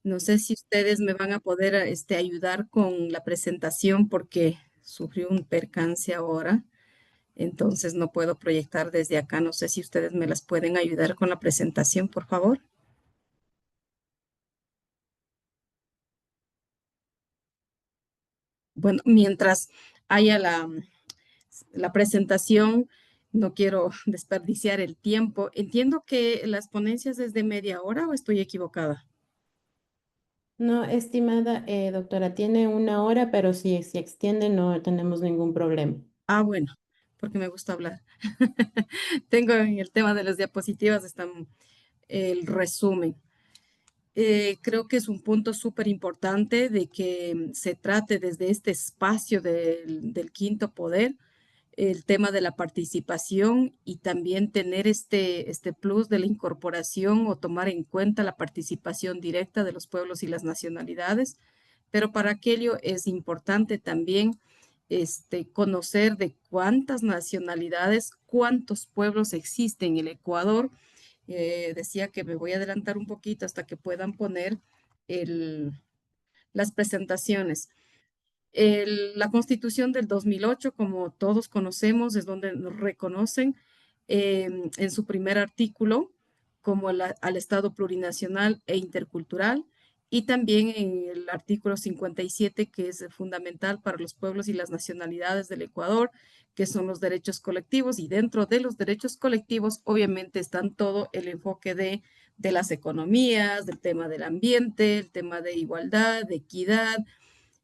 No sé si ustedes me van a poder ayudar con la presentación porque sufrí un percance ahora, entonces no puedo proyectar desde acá. No sé si ustedes me las pueden ayudar con la presentación, por favor. Bueno, mientras haya la presentación, no quiero desperdiciar el tiempo. Entiendo que las ponencias es de media hora o estoy equivocada. No, estimada doctora, tiene una hora, pero si extiende no tenemos ningún problema. Ah, bueno, porque me gusta hablar. Tengo en el tema de las diapositivas, está el resumen. Creo que es un punto súper importante de que se trate desde este espacio del quinto poder el tema de la participación y también tener este plus de la incorporación o tomar en cuenta la participación directa de los pueblos y las nacionalidades. Pero para aquello es importante también conocer de cuántas nacionalidades, cuántos pueblos existen en el Ecuador. Decía que me voy a adelantar un poquito hasta que puedan poner el- las presentaciones. La Constitución del 2008, como todos conocemos, es donde nos reconocen en su primer artículo como al Estado plurinacional e intercultural, y también en el artículo 57, que es fundamental para los pueblos y las nacionalidades del Ecuador, que son los derechos colectivos, y dentro de los derechos colectivos obviamente están todo el enfoque de las economías, del tema del ambiente, el tema de igualdad, de equidad,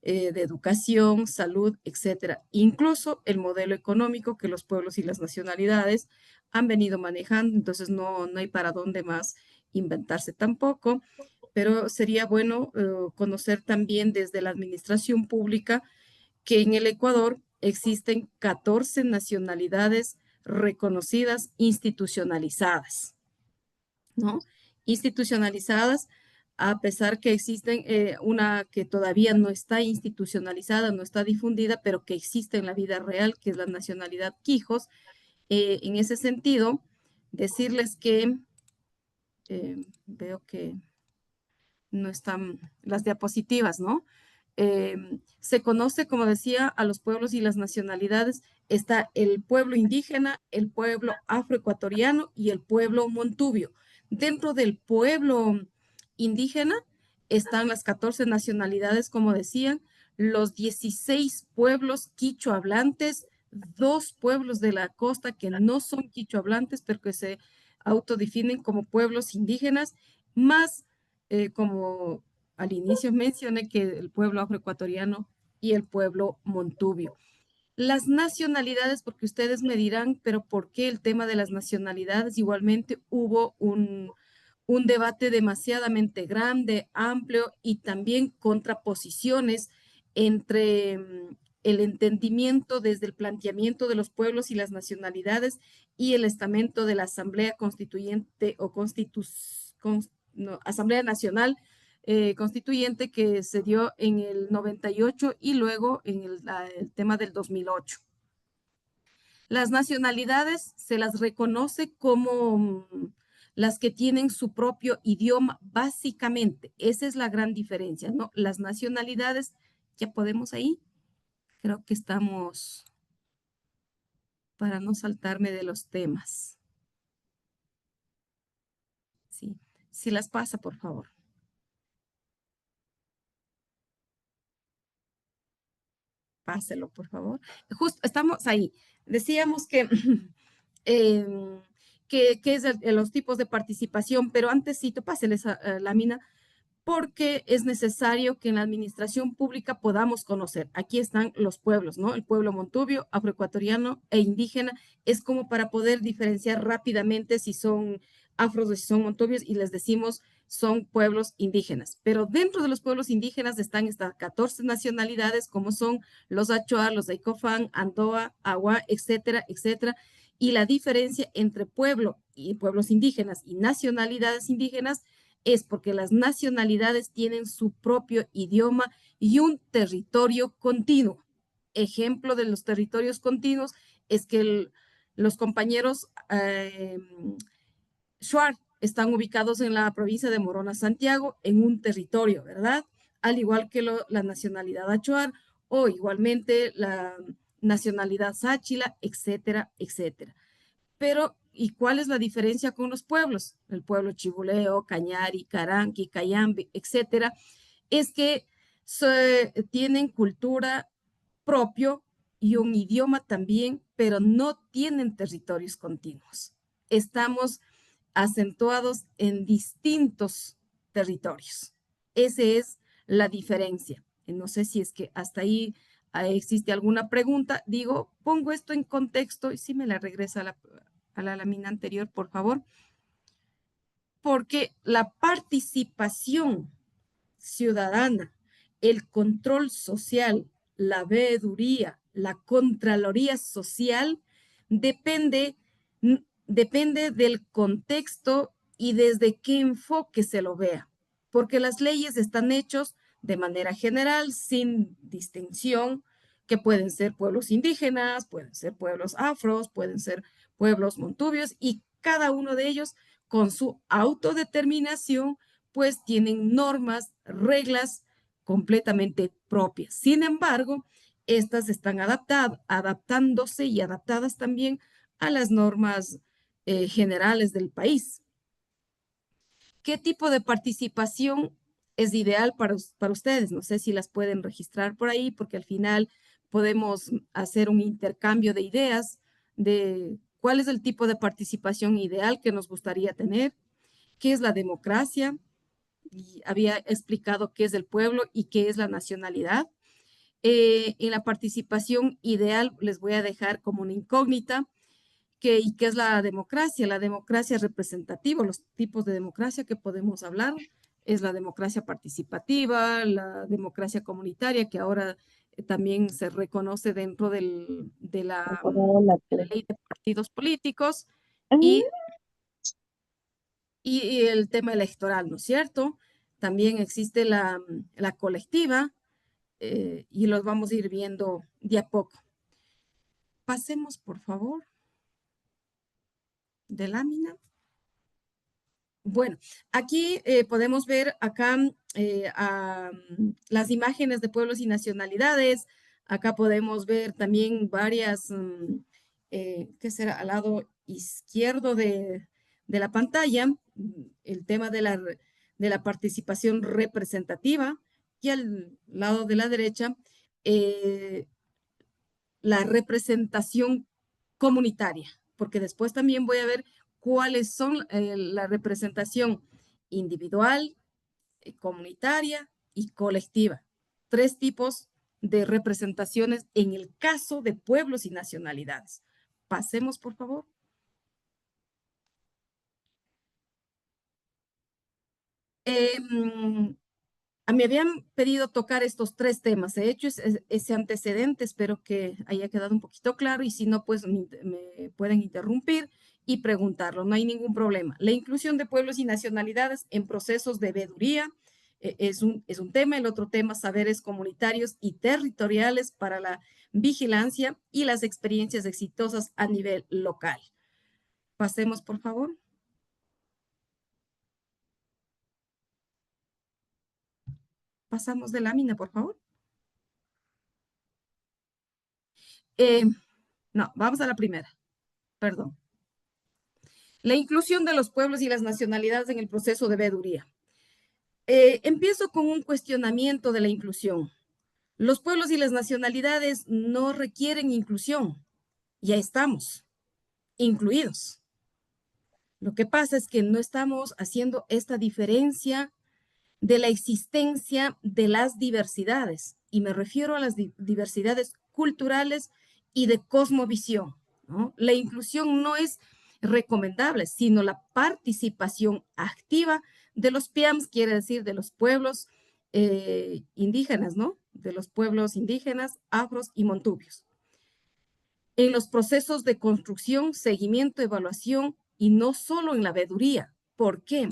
de educación, salud, etcétera. Incluso el modelo económico que los pueblos y las nacionalidades han venido manejando, entonces no hay para dónde más inventarse tampoco, pero sería bueno conocer también desde la administración pública que en el Ecuador existen 14 nacionalidades reconocidas, institucionalizadas, ¿no? Institucionalizadas, a pesar que existen una que todavía no está institucionalizada, no está difundida, pero que existe en la vida real, que es la nacionalidad Quijos. En ese sentido, decirles que veo que no están las diapositivas, ¿no? Eh, Se conoce, como decía, a los pueblos y las nacionalidades. Está el pueblo indígena, el pueblo afroecuatoriano y el pueblo montubio. Dentro del pueblo indígena están las 14 nacionalidades, como decían, los 16 pueblos quicho hablantes, dos pueblos de la costa que no son quicho hablantes, pero que se autodefinen como pueblos indígenas, más como al inicio mencioné que el pueblo afroecuatoriano y el pueblo montubio. Las nacionalidades, porque ustedes me dirán, pero ¿por qué el tema de las nacionalidades? Igualmente hubo un debate demasiadamente grande, amplio y también contraposiciones entre el entendimiento desde el planteamiento de los pueblos y las nacionalidades y el estamento de la Asamblea Constituyente o no, Asamblea Nacional Constituyente que se dio en el 98 y luego en el tema del 2008. Las nacionalidades se las reconoce como las que tienen su propio idioma, básicamente. Esa es la gran diferencia, ¿no? Las nacionalidades, ya podemos ahí, creo que estamos para no saltarme de los temas. Sí, si las pasa, por favor. Páselo, por favor. Justo, estamos ahí. Decíamos que, em, que es los tipos de participación, pero antesito, pásele esa lámina porque es necesario que en la administración pública podamos conocer. Aquí están los pueblos, ¿no? El pueblo montubio, afroecuatoriano e indígena. Es como para poder diferenciar rápidamente si son afros o si son montubios y les decimos son pueblos indígenas. Pero dentro de los pueblos indígenas están estas 14 nacionalidades como son los Achoa, los Daicofán, Andoa, Agua, etcétera, etcétera. Y la diferencia entre pueblo y pueblos indígenas y nacionalidades indígenas es porque las nacionalidades tienen su propio idioma y un territorio continuo. Ejemplo de los territorios continuos es que los compañeros Shuar están ubicados en la provincia de Morona, Santiago, en un territorio, ¿verdad? Al igual que la nacionalidad achuar o igualmente la nacionalidad sáchila, etcétera, etcétera. Pero, ¿y cuál es la diferencia con los pueblos? El pueblo chibuleo, cañari, caranqui, cayambe, etcétera, es que tienen cultura propio y un idioma también, pero no tienen territorios continuos. Estamos acentuados en distintos territorios. Esa es la diferencia. No sé si es que hasta ahí existe alguna pregunta. Digo, pongo esto en contexto y si me la regresa a la lámina anterior, por favor, porque la participación ciudadana, el control social, la veeduría, la contraloría social, depende, depende del contexto y desde qué enfoque se lo vea, porque las leyes están hechas de manera general, sin distinción, que pueden ser pueblos indígenas, pueden ser pueblos afros, pueden ser pueblos montubios, y cada uno de ellos con su autodeterminación pues tienen normas, reglas completamente propias. Sin embargo, estas están adaptándose y adaptadas también a las normas generales del país. ¿Qué tipo de participación es ideal para ustedes? No sé si las pueden registrar por ahí, porque al final podemos hacer un intercambio de ideas de cuál es el tipo de participación ideal que nos gustaría tener, qué es la democracia, y había explicado qué es el pueblo y qué es la nacionalidad. En la participación ideal les voy a dejar como una incógnita, ¿y qué es la democracia? La democracia representativa, los tipos de democracia que podemos hablar, es la democracia participativa, la democracia comunitaria, que ahora también se reconoce dentro de la ley de partidos políticos, y y el tema electoral, ¿no es cierto? También existe la colectiva y los vamos a ir viendo de a poco. Pasemos, por favor, de lámina. Bueno, aquí podemos ver acá las imágenes de pueblos y nacionalidades. Acá podemos ver también varias, ¿qué será? Al lado izquierdo de la pantalla, el tema de la participación representativa y al lado de la derecha, eh, la representación comunitaria, porque después también voy a ver cuáles son la representación individual, comunitaria y colectiva. Tres tipos de representaciones en el caso de pueblos y nacionalidades. Pasemos, por favor. Me habían pedido tocar estos tres temas. He hecho ese antecedente, espero que haya quedado un poquito claro y si no, pues me pueden interrumpir y preguntarlo, no hay ningún problema. La inclusión de pueblos y nacionalidades en procesos de veeduría es un tema. El otro tema, saberes comunitarios y territoriales para la vigilancia y las experiencias exitosas a nivel local. Pasemos, por favor. Pasamos de lámina, por favor. Eh, no, vamos a la primera. Perdón. La inclusión de los pueblos y las nacionalidades en el proceso de veeduría. Empiezo con un cuestionamiento de la inclusión. Los pueblos y las nacionalidades no requieren inclusión. Ya estamos incluidos. Lo que pasa es que no estamos haciendo esta diferencia de la existencia de las diversidades, y me refiero a las diversidades culturales y de cosmovisión, ¿no? La inclusión no es recomendable, sino la participación activa de los PIAMs, quiere decir de los pueblos indígenas, ¿no? De los pueblos indígenas, afros y montubios. En los procesos de construcción, seguimiento, evaluación y no solo en la veeduría. ¿Por qué?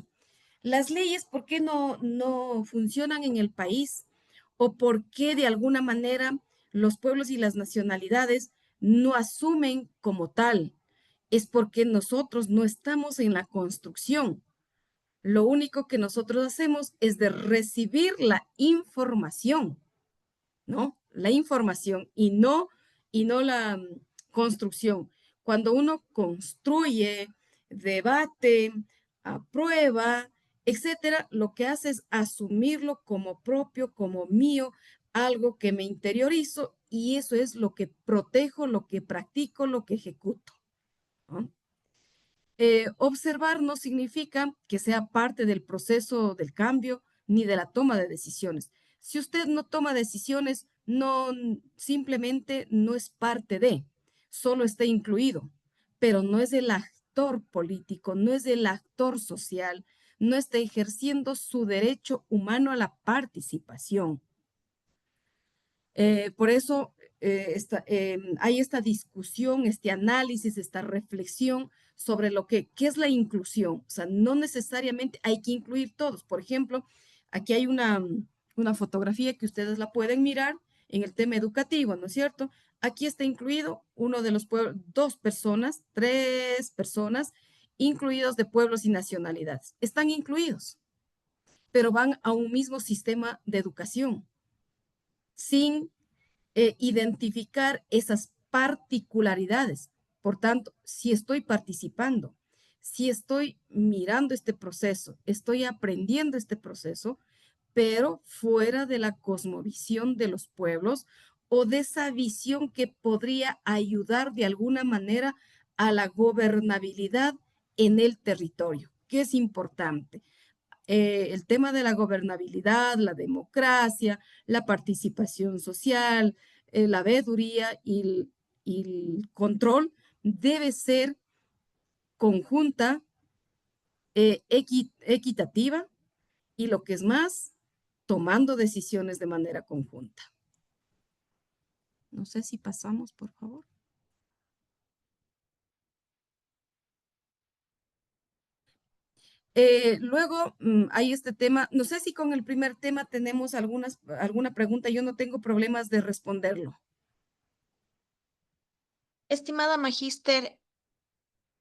Las leyes, ¿por qué no funcionan en el país? ¿O por qué de alguna manera los pueblos y las nacionalidades no asumen como tal? Es porque nosotros no estamos en la construcción. Lo único que nosotros hacemos es de recibir la información, ¿no? La información y no la construcción. Cuando uno construye, debate, aprueba, etcétera, lo que hace es asumirlo como propio, como mío, algo que me interiorizo y eso es lo que protejo, lo que practico, lo que ejecuto, ¿no? Observar no significa que sea parte del proceso del cambio ni de la toma de decisiones. Si usted no toma decisiones, no simplemente no es parte de, solo está incluido, pero no es el actor político, no es el actor social, no está ejerciendo su derecho humano a la participación. Por eso hay esta discusión, este análisis, esta reflexión sobre qué es la inclusión. O sea, no necesariamente hay que incluir todos. Por ejemplo, aquí hay una fotografía que ustedes la pueden mirar en el tema educativo, ¿no es cierto? Aquí está incluido uno de los pueblos, tres personas, incluidos de pueblos y nacionalidades. Están incluidos, pero van a un mismo sistema de educación sin identificar esas particularidades. Por tanto, si estoy participando, si estoy mirando este proceso, estoy aprendiendo este proceso, pero fuera de la cosmovisión de los pueblos o de esa visión que podría ayudar de alguna manera a la gobernabilidad en el territorio, que es importante. El tema de la gobernabilidad, la democracia, la participación social, la veeduría y el control debe ser conjunta, equitativa y lo que es más, tomando decisiones de manera conjunta. No sé si pasamos, por favor. Luego hay este tema, no sé si con el primer tema tenemos alguna pregunta, yo no tengo problemas de responderlo. Estimada magíster,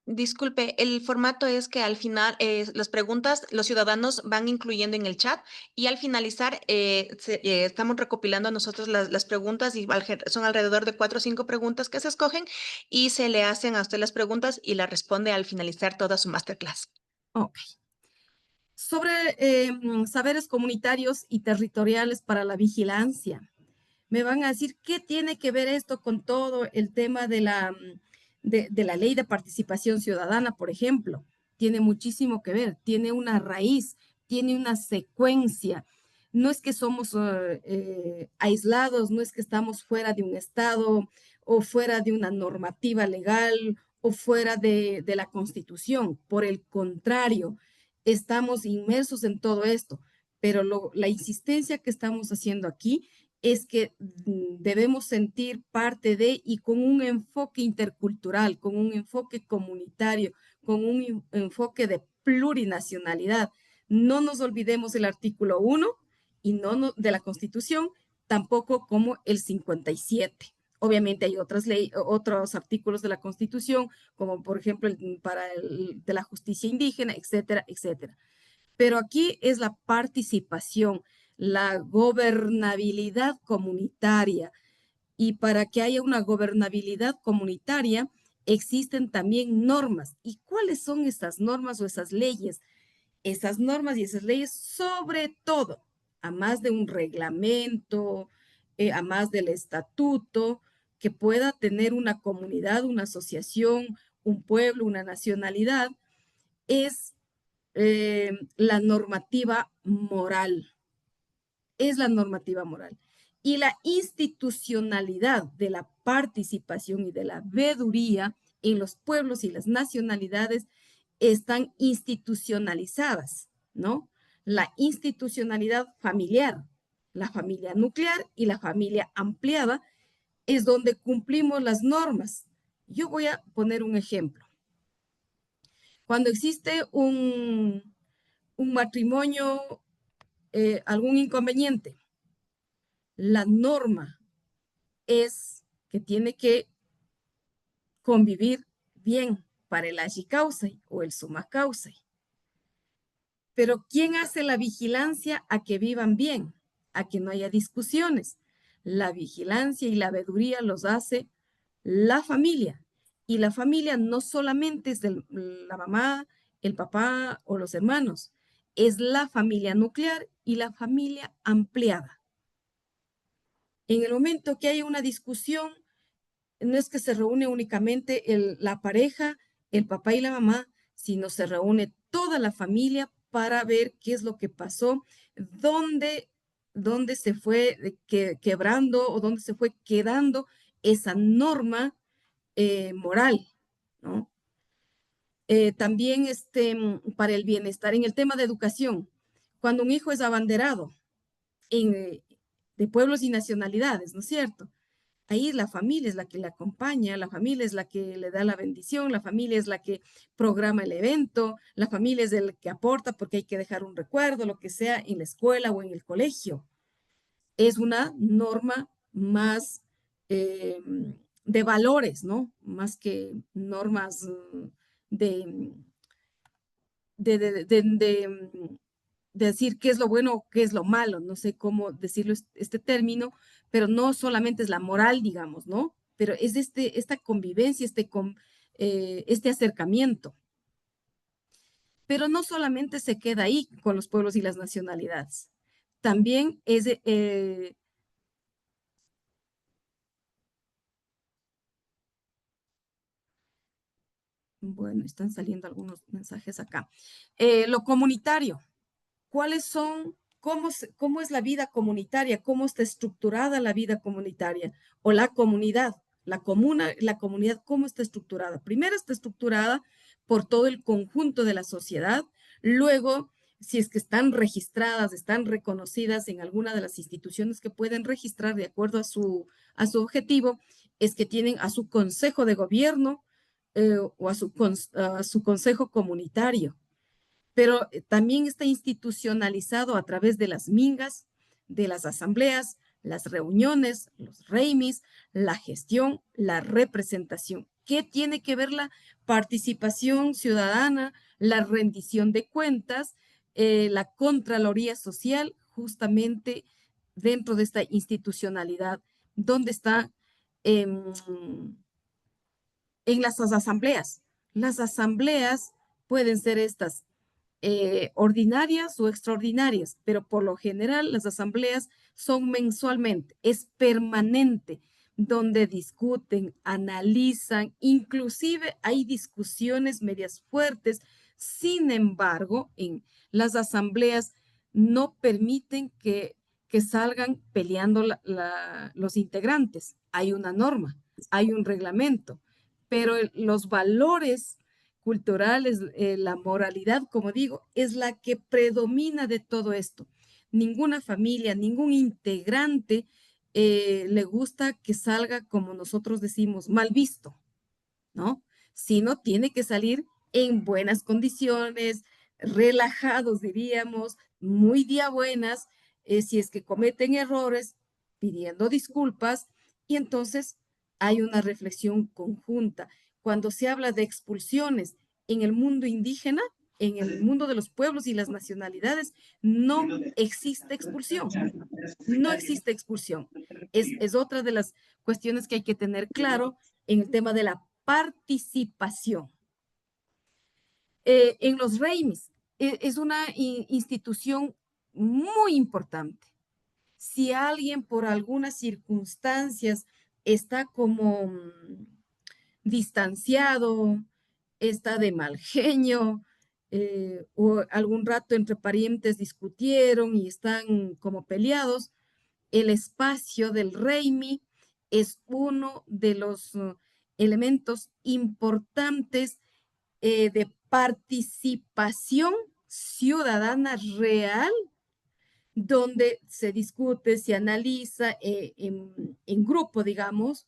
disculpe, el formato es que al final las preguntas los ciudadanos van incluyendo en el chat y al finalizar estamos recopilando nosotros las preguntas y son alrededor de 4 o 5 preguntas que se escogen y se le hacen a usted las preguntas y la responde al finalizar toda su masterclass. Ok. Sobre saberes comunitarios y territoriales para la vigilancia. Me van a decir, ¿qué tiene que ver esto con todo el tema de la ley de participación ciudadana, por ejemplo? Tiene muchísimo que ver, tiene una raíz, tiene una secuencia. No es que somos aislados, no es que estamos fuera de un estado o fuera de una normativa legal o fuera de la constitución. Por el contrario, estamos inmersos en todo esto, pero la insistencia que estamos haciendo aquí es que debemos sentir parte de y con un enfoque intercultural, con un enfoque comunitario, con un enfoque de plurinacionalidad. No nos olvidemos el artículo 1 y de la Constitución, tampoco como el 57. Obviamente hay otros artículos de la Constitución, como por ejemplo de la justicia indígena, etcétera, etcétera. Pero aquí es la participación, la gobernabilidad comunitaria. Y para que haya una gobernabilidad comunitaria, existen también normas. ¿Y cuáles son esas normas o esas leyes? Esas normas y esas leyes, sobre todo, a más de un reglamento, a más del estatuto, que pueda tener una comunidad, una asociación, un pueblo, una nacionalidad, es la normativa moral, es la normativa moral. Y la institucionalidad de la participación y de la veeduría en los pueblos y las nacionalidades están institucionalizadas, ¿no? La institucionalidad familiar, la familia nuclear y la familia ampliada es donde cumplimos las normas. Yo voy a poner un ejemplo. Cuando existe un matrimonio, algún inconveniente, la norma es que tiene que convivir bien para el agi causa o el summa causa. Pero ¿quién hace la vigilancia a que vivan bien? A que no haya discusiones. La vigilancia y la veeduría los hace la familia. Y la familia no solamente es la mamá, el papá o los hermanos, es la familia nuclear y la familia ampliada. En el momento que hay una discusión, no es que se reúne únicamente la pareja, el papá y la mamá, sino se reúne toda la familia para ver qué es lo que pasó, dónde, dónde se fue quebrando o dónde se fue quedando esa norma moral, ¿no? También para el bienestar en el tema de educación, cuando un hijo es abanderado de pueblos y nacionalidades, ¿no es cierto? Ahí la familia es la que le acompaña, la familia es la que le da la bendición, la familia es la que programa el evento, la familia es el que aporta porque hay que dejar un recuerdo, lo que sea, en la escuela o en el colegio. Es una norma más eh, de valores, ¿no? Más que normas de, de decir qué es lo bueno o qué es lo malo, no sé cómo decirlo este término, pero no solamente es la moral, digamos, ¿no? Pero es esta convivencia, este acercamiento. Pero no solamente se queda ahí con los pueblos y las nacionalidades. También bueno, están saliendo algunos mensajes acá. Lo comunitario. ¿Cuáles son, cómo es la vida comunitaria? ¿Cómo está estructurada la vida comunitaria? O la comunidad, la comunidad, ¿cómo está estructurada? Primero está estructurada por todo el conjunto de la sociedad. Luego, si es que están registradas, están reconocidas en alguna de las instituciones que pueden registrar de acuerdo a su objetivo, es que tienen a su consejo de gobierno o a su consejo comunitario, pero también está institucionalizado a través de las mingas, de las asambleas, las reuniones, los reimis, la gestión, la representación. ¿Qué tiene que ver la participación ciudadana, la rendición de cuentas, la contraloría social, justamente dentro de esta institucionalidad, donde está em, en las asambleas? Las asambleas pueden ser estas ordinarias o extraordinarias, pero por lo general las asambleas son mensualmente, es permanente, donde discuten, analizan, inclusive hay discusiones medias fuertes. Sin embargo, en las asambleas no permiten que salgan peleando los integrantes. Hay una norma, hay un reglamento, pero los valores culturales, la moralidad, como digo, es la que predomina de todo esto. Ninguna familia, ningún integrante le gusta que salga, como nosotros decimos, mal visto, ¿no? Sino tiene que salir en buenas condiciones, relajados, diríamos, muy día buenas, si es que cometen errores, pidiendo disculpas, y entonces hay una reflexión conjunta. Cuando se habla de expulsiones en el mundo indígena, en el mundo de los pueblos y las nacionalidades, no existe expulsión. No existe expulsión. Es otra de las cuestiones que hay que tener claro en el tema de la participación. En los reimis, es una institución muy importante. Si alguien por algunas circunstancias está como distanciado, está de mal genio, o algún rato entre parientes discutieron y están como peleados, el espacio del Reimi es uno de los elementos importantes de participación ciudadana real, donde se discute, se analiza en grupo, digamos,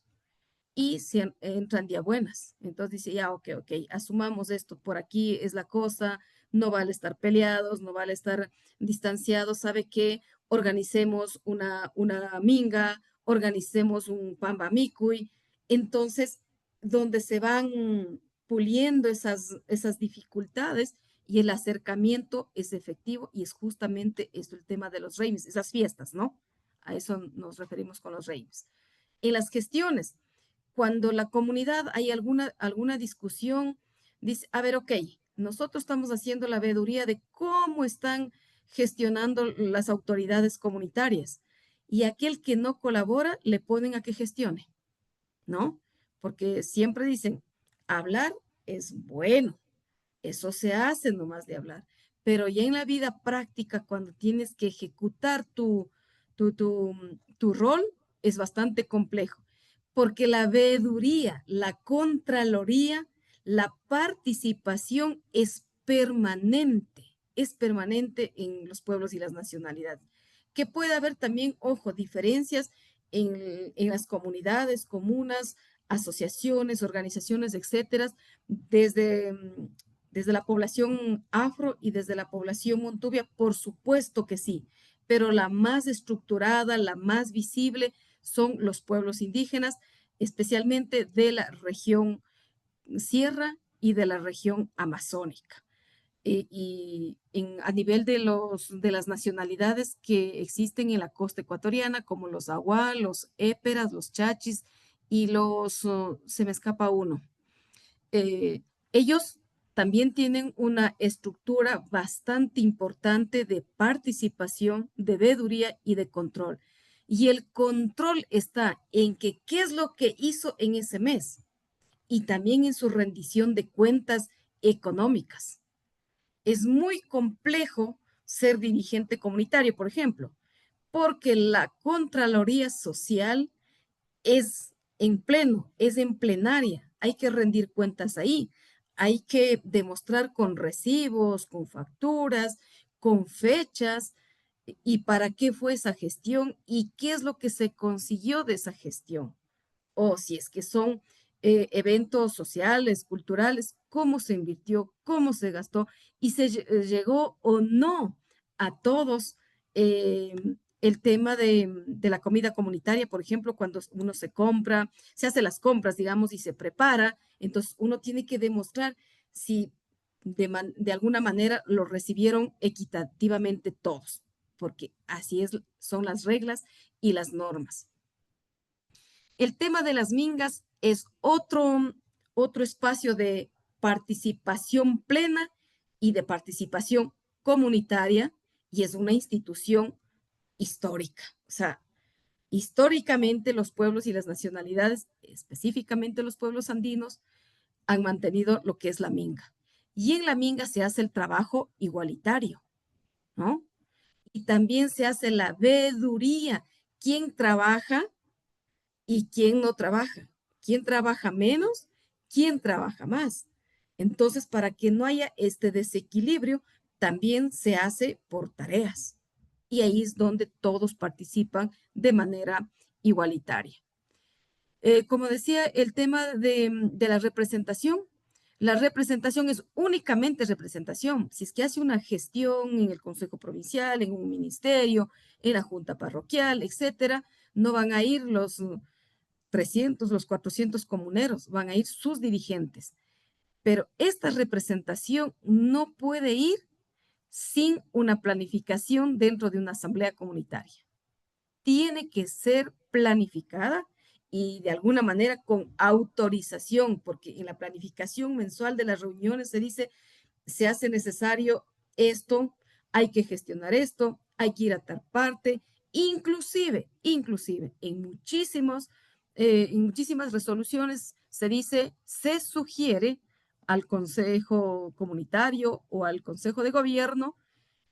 y se entran día buenas. Entonces dice, ya, ok, asumamos esto, por aquí es la cosa, no vale estar peleados, no vale estar distanciados, ¿sabe qué? Organicemos una minga, organicemos un pambamicuy. Entonces, donde se van puliendo esas dificultades y el acercamiento es efectivo y es justamente esto el tema de los reims, esas fiestas, ¿no? A eso nos referimos con los reims. En las gestiones, cuando la comunidad hay alguna discusión, dice, a ver, ok, nosotros estamos haciendo la veeduría de cómo están gestionando las autoridades comunitarias y aquel que no colabora le ponen a que gestione, ¿no? Porque siempre dicen, hablar es bueno, eso se hace nomás de hablar, pero ya en la vida práctica, cuando tienes que ejecutar tu rol, es bastante complejo, porque la veeduría, la contraloría, la participación es permanente en los pueblos y las nacionalidades. Que puede haber también, ojo, diferencias en las comunidades, comunas, asociaciones, organizaciones, etcétera, desde desde la población afro y desde la población montuvia, por supuesto que sí, pero la más estructurada, la más visible son los pueblos indígenas, especialmente de la región sierra y de la región amazónica. A nivel de las nacionalidades que existen en la costa ecuatoriana, como los Aguá, los Éperas, los Chachis y se me escapa uno, ellos también tienen una estructura bastante importante de participación, de veeduría y de control. Y el control está en que qué es lo que hizo en ese mes y también en su rendición de cuentas económicas. Es muy complejo ser dirigente comunitario, por ejemplo, porque la Contraloría Social es en pleno, es en plenaria. Hay que rendir cuentas ahí. Hay que demostrar con recibos, con facturas, con fechas y para qué fue esa gestión y qué es lo que se consiguió de esa gestión. O si es que son eventos sociales, culturales, cómo se invirtió, cómo se gastó y se llegó o no a todos. eh, el tema de la comida comunitaria, por ejemplo, cuando uno se hace las compras, digamos, y se prepara, entonces uno tiene que demostrar si de alguna manera lo recibieron equitativamente todos, porque son las reglas y las normas. El tema de las mingas es otro espacio de participación plena y de participación comunitaria y es una institución histórica. O sea, históricamente los pueblos y las nacionalidades, específicamente los pueblos andinos, han mantenido lo que es la minga. Y en la minga se hace el trabajo igualitario, ¿no? Y también se hace la veeduría. ¿Quién trabaja y quién no trabaja? ¿Quién trabaja menos? ¿Quién trabaja más? Entonces, para que no haya este desequilibrio, también se hace por tareas. Y ahí es donde todos participan de manera igualitaria. Como decía, el tema de la representación es únicamente representación. Si es que hace una gestión en el Consejo Provincial, en un ministerio, en la Junta Parroquial, etcétera, no van a ir los 300, los 400 comuneros, van a ir sus dirigentes. Pero esta representación no puede ir sin una planificación dentro de una asamblea comunitaria. Tiene que ser planificada y de alguna manera con autorización, porque en la planificación mensual de las reuniones se dice, se hace necesario esto, hay que gestionar esto, hay que ir a tal parte, inclusive, en muchísimas resoluciones se dice, se sugiere al Consejo Comunitario o al Consejo de Gobierno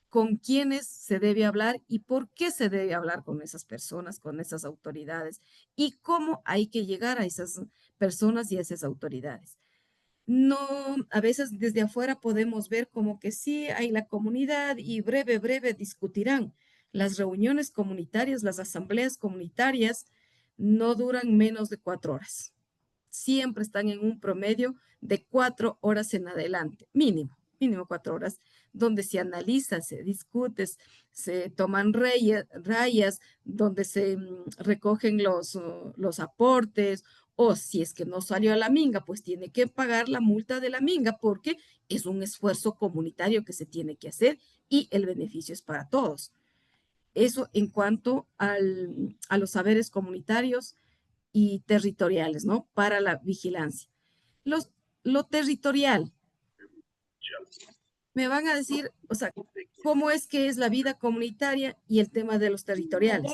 con quiénes se debe hablar y por qué se debe hablar con esas personas, con esas autoridades y cómo hay que llegar a esas personas y a esas autoridades. No, a veces desde afuera podemos ver como que sí hay la comunidad y breve discutirán. Las reuniones comunitarias, las asambleas comunitarias no duran menos de 4 horas. Siempre están en un promedio de 4 horas en adelante, mínimo 4 horas, donde se analiza, se discute, se toman rayas, donde se recogen los aportes O si es que no salió a la minga, pues tiene que pagar la multa de la minga porque es un esfuerzo comunitario que se tiene que hacer y el beneficio es para todos. Eso en cuanto a los saberes comunitarios y territoriales, ¿no? Para la vigilancia. Lo territorial, me van a decir, o sea, cómo es que es la vida comunitaria y el tema de los territoriales.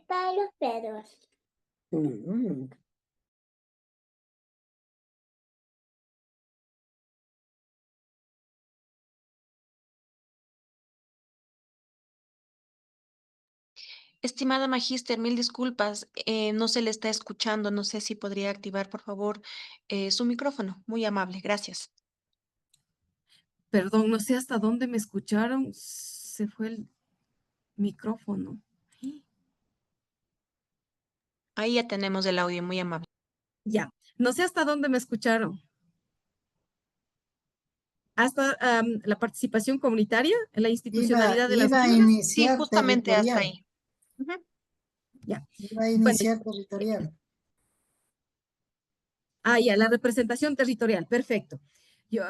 Para los perros. Estimada Magíster, mil disculpas, no se le está escuchando, no sé si podría activar, por favor, su micrófono. Muy amable, gracias. Perdón, no sé hasta dónde me escucharon. Se fue el micrófono. Ahí ya tenemos el audio, muy amable. Ya, no sé hasta dónde me escucharon. Hasta la participación comunitaria, la institucionalidad de las Iba a mingas. Sí, iniciar justamente hasta territorial. ahí. Ujú. Ya, Iba a bueno, iniciar territorial. ya, la representación territorial, perfecto. Yo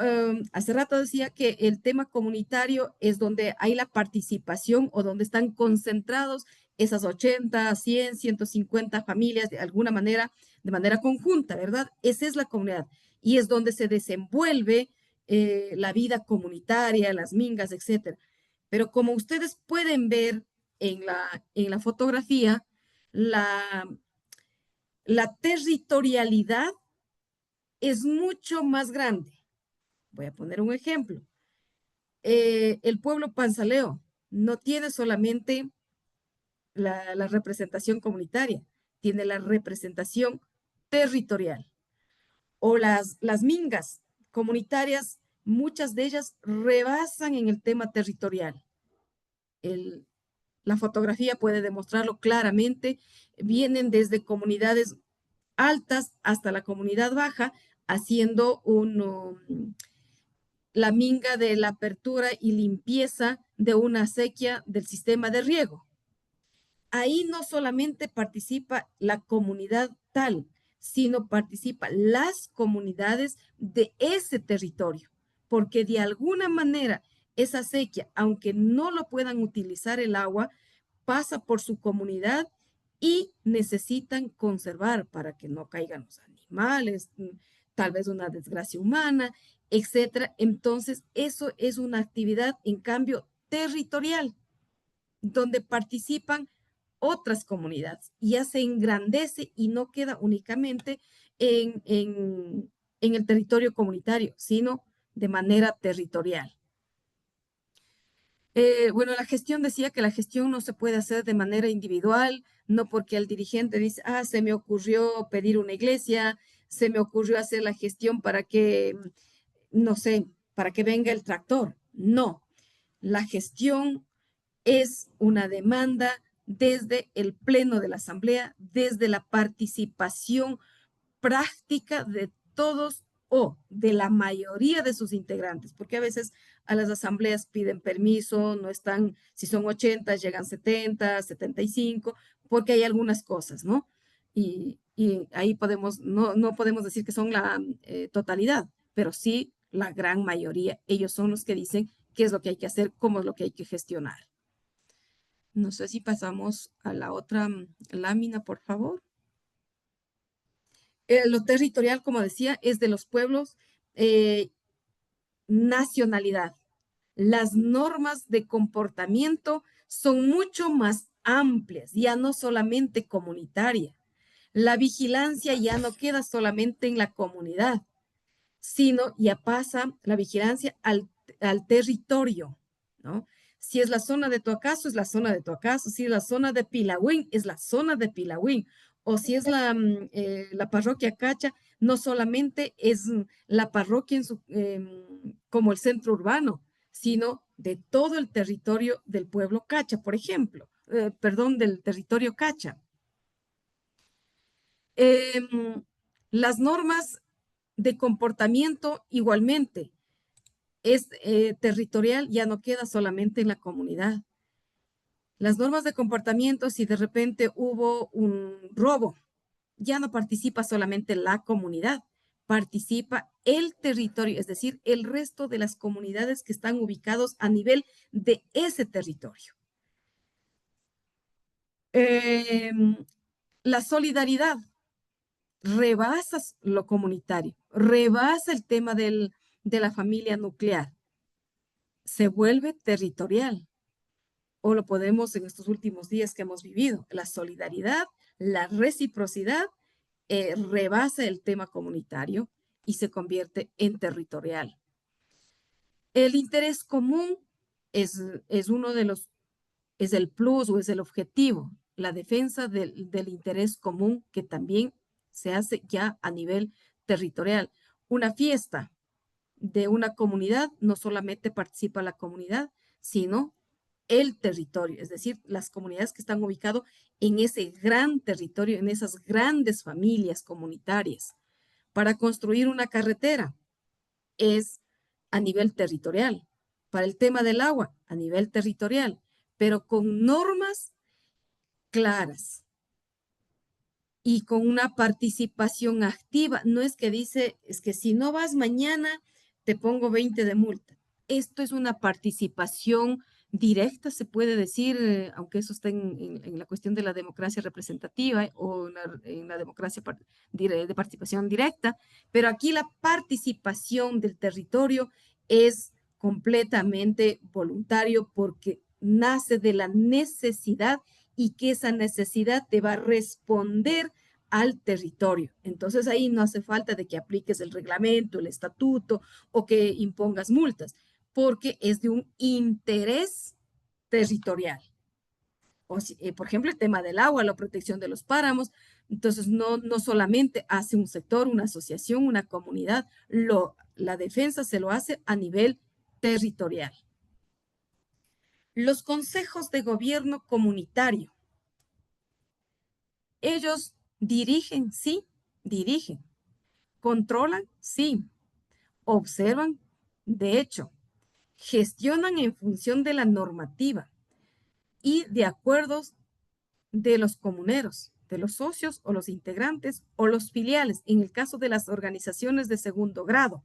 hace rato decía que el tema comunitario es donde hay la participación o donde están concentrados esas 80, 100, 150 familias de alguna manera, de manera conjunta, ¿verdad? Esa es la comunidad y es donde se desenvuelve la vida comunitaria, las mingas, etcétera. Pero como ustedes pueden ver en la fotografía, la, la territorialidad es mucho más grande. Voy a poner un ejemplo. El pueblo panzaleo no tiene solamente la representación comunitaria, tiene la representación territorial. O las mingas comunitarias, muchas de ellas rebasan en el tema territorial. La fotografía puede demostrarlo claramente. Vienen desde comunidades altas hasta la comunidad baja, haciendo la minga de la apertura y limpieza de una acequia del sistema de riego. Ahí no solamente participa la comunidad tal, sino participan las comunidades de ese territorio, porque de alguna manera esa acequia, aunque no lo puedan utilizar el agua, pasa por su comunidad y necesitan conservar para que no caigan los animales, tal vez una desgracia humana, etcétera. Entonces, eso es una actividad, en cambio, territorial, donde participan otras comunidades. Ya se engrandece y no queda únicamente en el territorio comunitario, sino de manera territorial. Bueno, la gestión decía que la gestión no se puede hacer de manera individual, no porque el dirigente dice, se me ocurrió pedir una iglesia, se me ocurrió hacer la gestión para que, no sé, para que venga el tractor. No, la gestión es una demanda desde el pleno de la asamblea, desde la participación práctica de todos o de la mayoría de sus integrantes, porque a veces a las asambleas piden permiso, no están, si son 80, llegan 70, 75, porque hay algunas cosas, ¿no? Y ahí podemos, no podemos decir que son la totalidad, pero sí la gran mayoría. Ellos son los que dicen qué es lo que hay que hacer, cómo es lo que hay que gestionar. No sé si pasamos a la otra lámina, por favor. Lo territorial, como decía, es de los pueblos, nacionalidad. Las normas de comportamiento son mucho más amplias, ya no solamente comunitaria. La vigilancia ya no queda solamente en la comunidad, sino ya pasa la vigilancia al territorio, ¿no? Si es la zona de Toacaso, es la zona de Toacaso. Si es la zona de Pilahuen, es la zona de Pilahuen. O si es la parroquia Cacha, no solamente es la parroquia como el centro urbano, sino de todo el territorio del pueblo Cacha, por ejemplo. Perdón, del territorio Cacha. Las normas de comportamiento igualmente es territorial, ya no queda solamente en la comunidad. Las normas de comportamiento, si de repente hubo un robo ya no participa solamente la comunidad, participa el territorio, es decir, el resto de las comunidades que están ubicados a nivel de ese territorio. La solidaridad rebasa lo comunitario, rebasa el tema de la familia nuclear, se vuelve territorial. O lo podemos en estos últimos días que hemos vivido. La solidaridad, la reciprocidad rebasa el tema comunitario y se convierte en territorial. El interés común es uno de los, es el plus o es el objetivo, la defensa del interés común que también se hace ya a nivel territorial. Una fiesta de una comunidad, no solamente participa la comunidad, sino el territorio, es decir, las comunidades que están ubicadas en ese gran territorio, en esas grandes familias comunitarias. Para construir una carretera es a nivel territorial. Para el tema del agua, a nivel territorial, pero con normas claras y con una participación activa. No es que dice, es que si no vas mañana, te pongo 20 de multa. Esto es una participación directa, se puede decir, aunque eso está en la cuestión de la democracia representativa o en la democracia de participación directa, pero aquí la participación del territorio es completamente voluntario porque nace de la necesidad y que esa necesidad te va a responder al territorio. Entonces ahí no hace falta de que apliques el reglamento, el estatuto o que impongas multas, porque es de un interés territorial. O si, por ejemplo, el tema del agua, la protección de los páramos. Entonces, no solamente hace un sector, una asociación, una comunidad, la defensa se lo hace a nivel territorial. Los consejos de gobierno comunitario. Ellos dirigen, sí, dirigen. Controlan, sí. Observan, de hecho. Gestionan en función de la normativa y de acuerdos de los comuneros, de los socios o los integrantes o los filiales, en el caso de las organizaciones de segundo grado.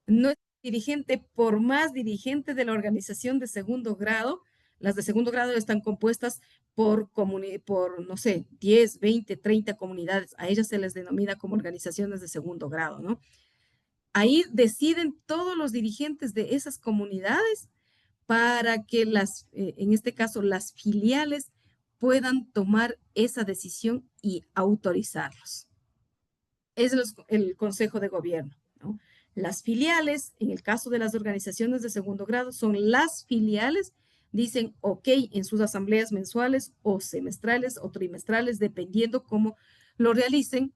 No es dirigente, por más dirigente de la organización de segundo grado, las de segundo grado están compuestas por, no sé, 10, 20, 30 comunidades. A ellas se les denomina como organizaciones de segundo grado, ¿no? Ahí deciden todos los dirigentes de esas comunidades para que en este caso, las filiales puedan tomar esa decisión y autorizarlos. Es el Consejo de Gobierno, ¿no? Las filiales, en el caso de las organizaciones de segundo grado, son las filiales, dicen ok en sus asambleas mensuales o semestrales o trimestrales, dependiendo cómo lo realicen,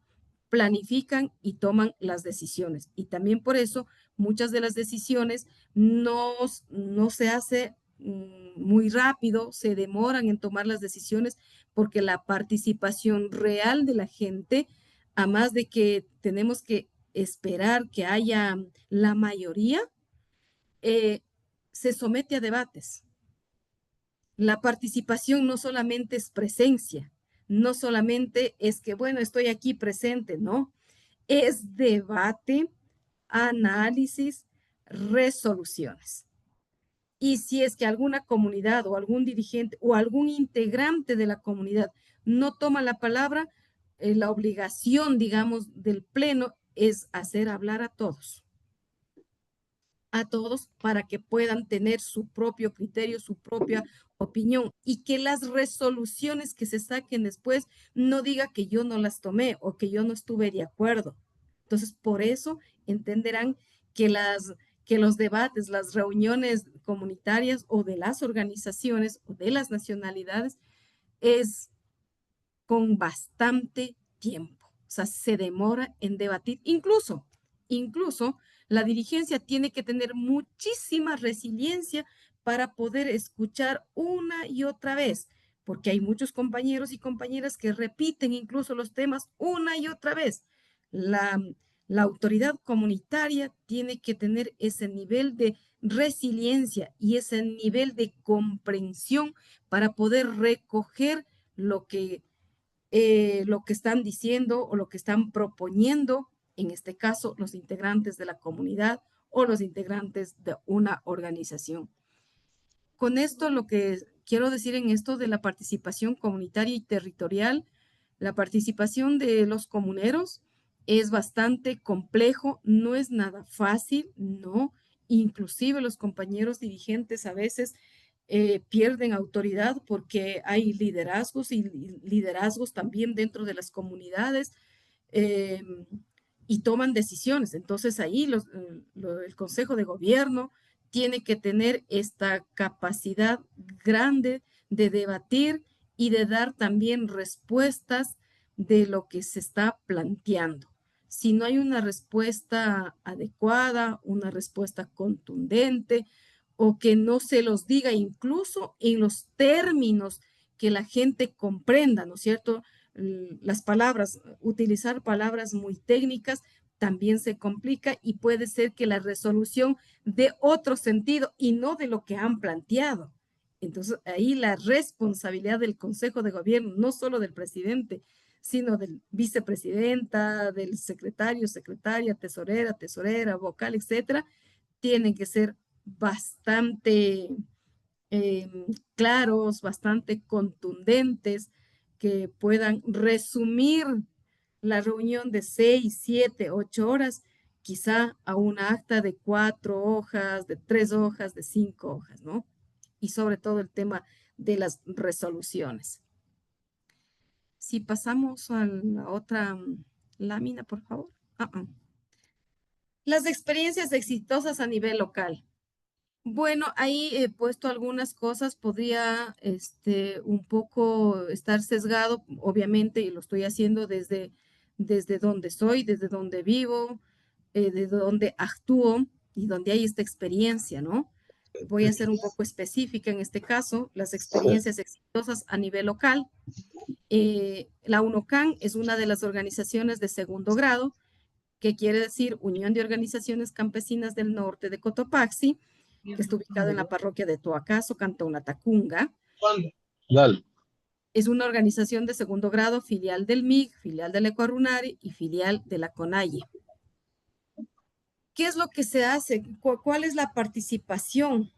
planifican y toman las decisiones. Y también por eso muchas de las decisiones no se hace muy rápido, se demoran en tomar las decisiones porque la participación real de la gente, a más de que tenemos que esperar que haya la mayoría, se somete a debates. La participación no solamente es presencia, no solamente es que, bueno, estoy aquí presente, no. Es debate, análisis, resoluciones. Y si es que alguna comunidad o algún dirigente o algún integrante de la comunidad no toma la palabra, la obligación, digamos, del pleno es hacer hablar a todos para que puedan tener su propio criterio, su propia opinión y que las resoluciones que se saquen después no diga que yo no las tomé o que yo no estuve de acuerdo. Entonces, por eso entenderán que los debates, las reuniones comunitarias o de las organizaciones o de las nacionalidades es con bastante tiempo. O sea, se demora en debatir. Incluso la dirigencia tiene que tener muchísima resiliencia para poder escuchar una y otra vez, porque hay muchos compañeros y compañeras que repiten incluso los temas una y otra vez. La autoridad comunitaria tiene que tener ese nivel de resiliencia y ese nivel de comprensión para poder recoger lo que lo que están diciendo o lo que están proponiendo, en este caso, los integrantes de la comunidad o los integrantes de una organización. Con esto, lo que quiero decir en esto de la participación comunitaria y territorial, la participación de los comuneros es bastante complejo, no es nada fácil, no. Inclusive los compañeros dirigentes a veces pierden autoridad porque hay liderazgos y liderazgos también dentro de las comunidades eh, y toman decisiones. Entonces ahí el Consejo de Gobierno tiene que tener esta capacidad grande de debatir y de dar también respuestas de lo que se está planteando. Si no hay una respuesta adecuada, una respuesta contundente, o que no se los diga incluso en los términos que la gente comprenda, ¿no es cierto? Las palabras, utilizar palabras muy técnicas también se complica y puede ser que la resolución dé otro sentido y no de lo que han planteado. Entonces, ahí la responsabilidad del Consejo de Gobierno, no solo del presidente, sino del vicepresidenta, del secretario, secretaria, tesorera, vocal, etcétera, tienen que ser bastante claros, bastante contundentes, que puedan resumir la reunión de 6, 7, 8 horas, quizá a una acta de 4 hojas, de 3 hojas, de 5 hojas, ¿no? Y sobre todo el tema de las resoluciones. Si pasamos a la otra lámina, por favor. Las experiencias exitosas a nivel local. Bueno, ahí he puesto algunas cosas, podría un poco estar sesgado, obviamente, y lo estoy haciendo desde donde soy, desde donde vivo, desde donde actúo y donde hay esta experiencia, ¿no? Voy a ser un poco específica en este caso, las experiencias exitosas a nivel local. La UNOCAN es una de las organizaciones de segundo grado, que quiere decir Unión de Organizaciones Campesinas del Norte de Cotopaxi, que está ubicado en la parroquia de Toacaso, Cantón Latacunga. Dale. Es una organización de segundo grado, filial del MIG, filial del Ecuarunari y filial de la CONAIE. ¿Qué es lo que se hace? ¿Cuál es la participación?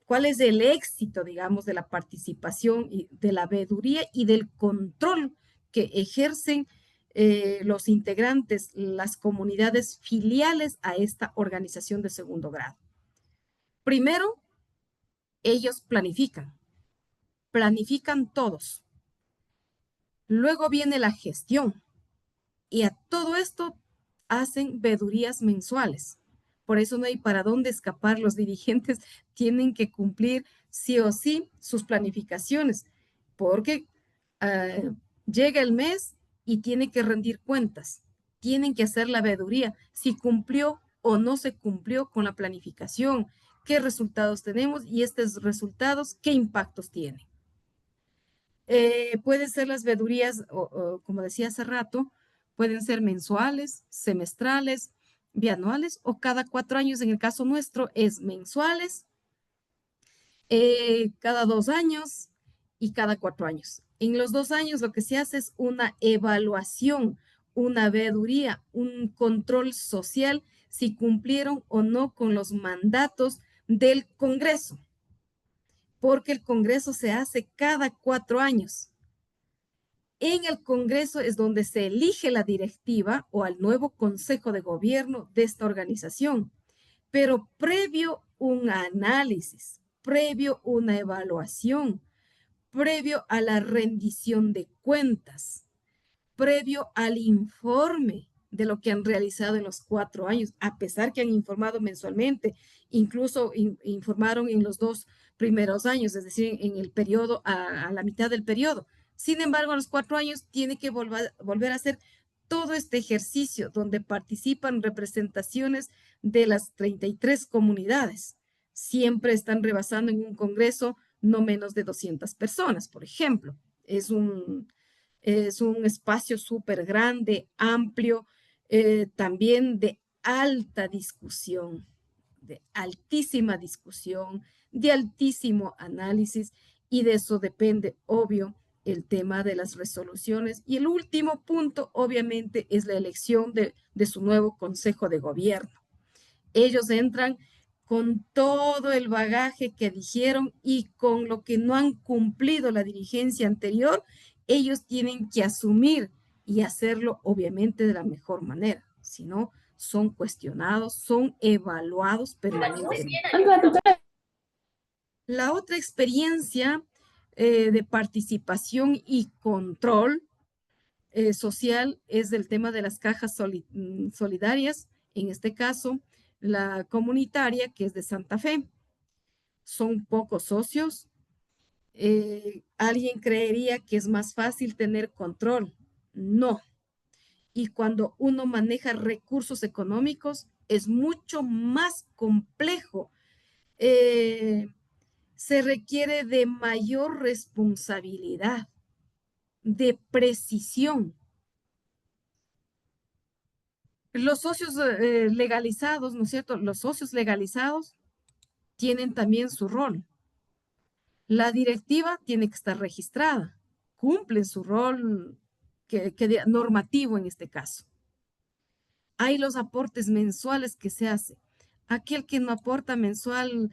¿Cuál es el éxito, digamos, de la participación y de la veeduría y del control que ejercen los integrantes, las comunidades filiales a esta organización de segundo grado? Primero, ellos planifican todos. Luego viene la gestión y a todo esto hacen veedurías mensuales. Por eso no hay para dónde escapar. Los dirigentes tienen que cumplir sí o sí sus planificaciones, porque llega el mes y tiene que rendir cuentas. Tienen que hacer la veeduría, si cumplió o no se cumplió con la planificación, qué resultados tenemos y estos resultados, qué impactos tienen. Pueden ser las veedurías, como decía hace rato, pueden ser mensuales, semestrales, bianuales o cada 4 años. En el caso nuestro es mensuales, cada 2 años y cada 4 años. En los 2 años lo que se hace es una evaluación, una veeduría, un control social si cumplieron o no con los mandatos del Congreso, porque el Congreso se hace cada 4 años. En el Congreso es donde se elige la directiva o al nuevo Consejo de Gobierno de esta organización, pero previo un análisis, previo una evaluación, previo a la rendición de cuentas, previo al informe de lo que han realizado en los 4 años, a pesar que han informado mensualmente, incluso informaron en los 2 primeros años, es decir, en el periodo, a la mitad del periodo. Sin embargo, a los 4 años tiene que volver a hacer todo este ejercicio donde participan representaciones de las 33 comunidades. Siempre están rebasando en un congreso no menos de 200 personas, por ejemplo. Es un espacio súper grande, amplio, también de alta discusión, de altísima discusión, de altísimo análisis, y de eso depende, obvio, el tema de las resoluciones. Y el último punto, obviamente, es la elección de su nuevo consejo de gobierno. Ellos entran con todo el bagaje que dijeron y con lo que no han cumplido la dirigencia anterior, ellos tienen que asumir y hacerlo obviamente de la mejor manera. Si no, son cuestionados, son evaluados permanentemente. La otra experiencia de participación y control social es del tema de las cajas solidarias, en este caso la comunitaria que es de Santa Fe. Son pocos socios. Alguien creería que es más fácil tener control. No. Y cuando uno maneja recursos económicos es mucho más complejo. Se requiere de mayor responsabilidad, de precisión. Los socios legalizados, ¿no es cierto? Los socios legalizados tienen también su rol. La directiva tiene que estar registrada, cumplen su rol normativo en este caso. Hay los aportes mensuales que se hacen. Aquel que no aporta mensual,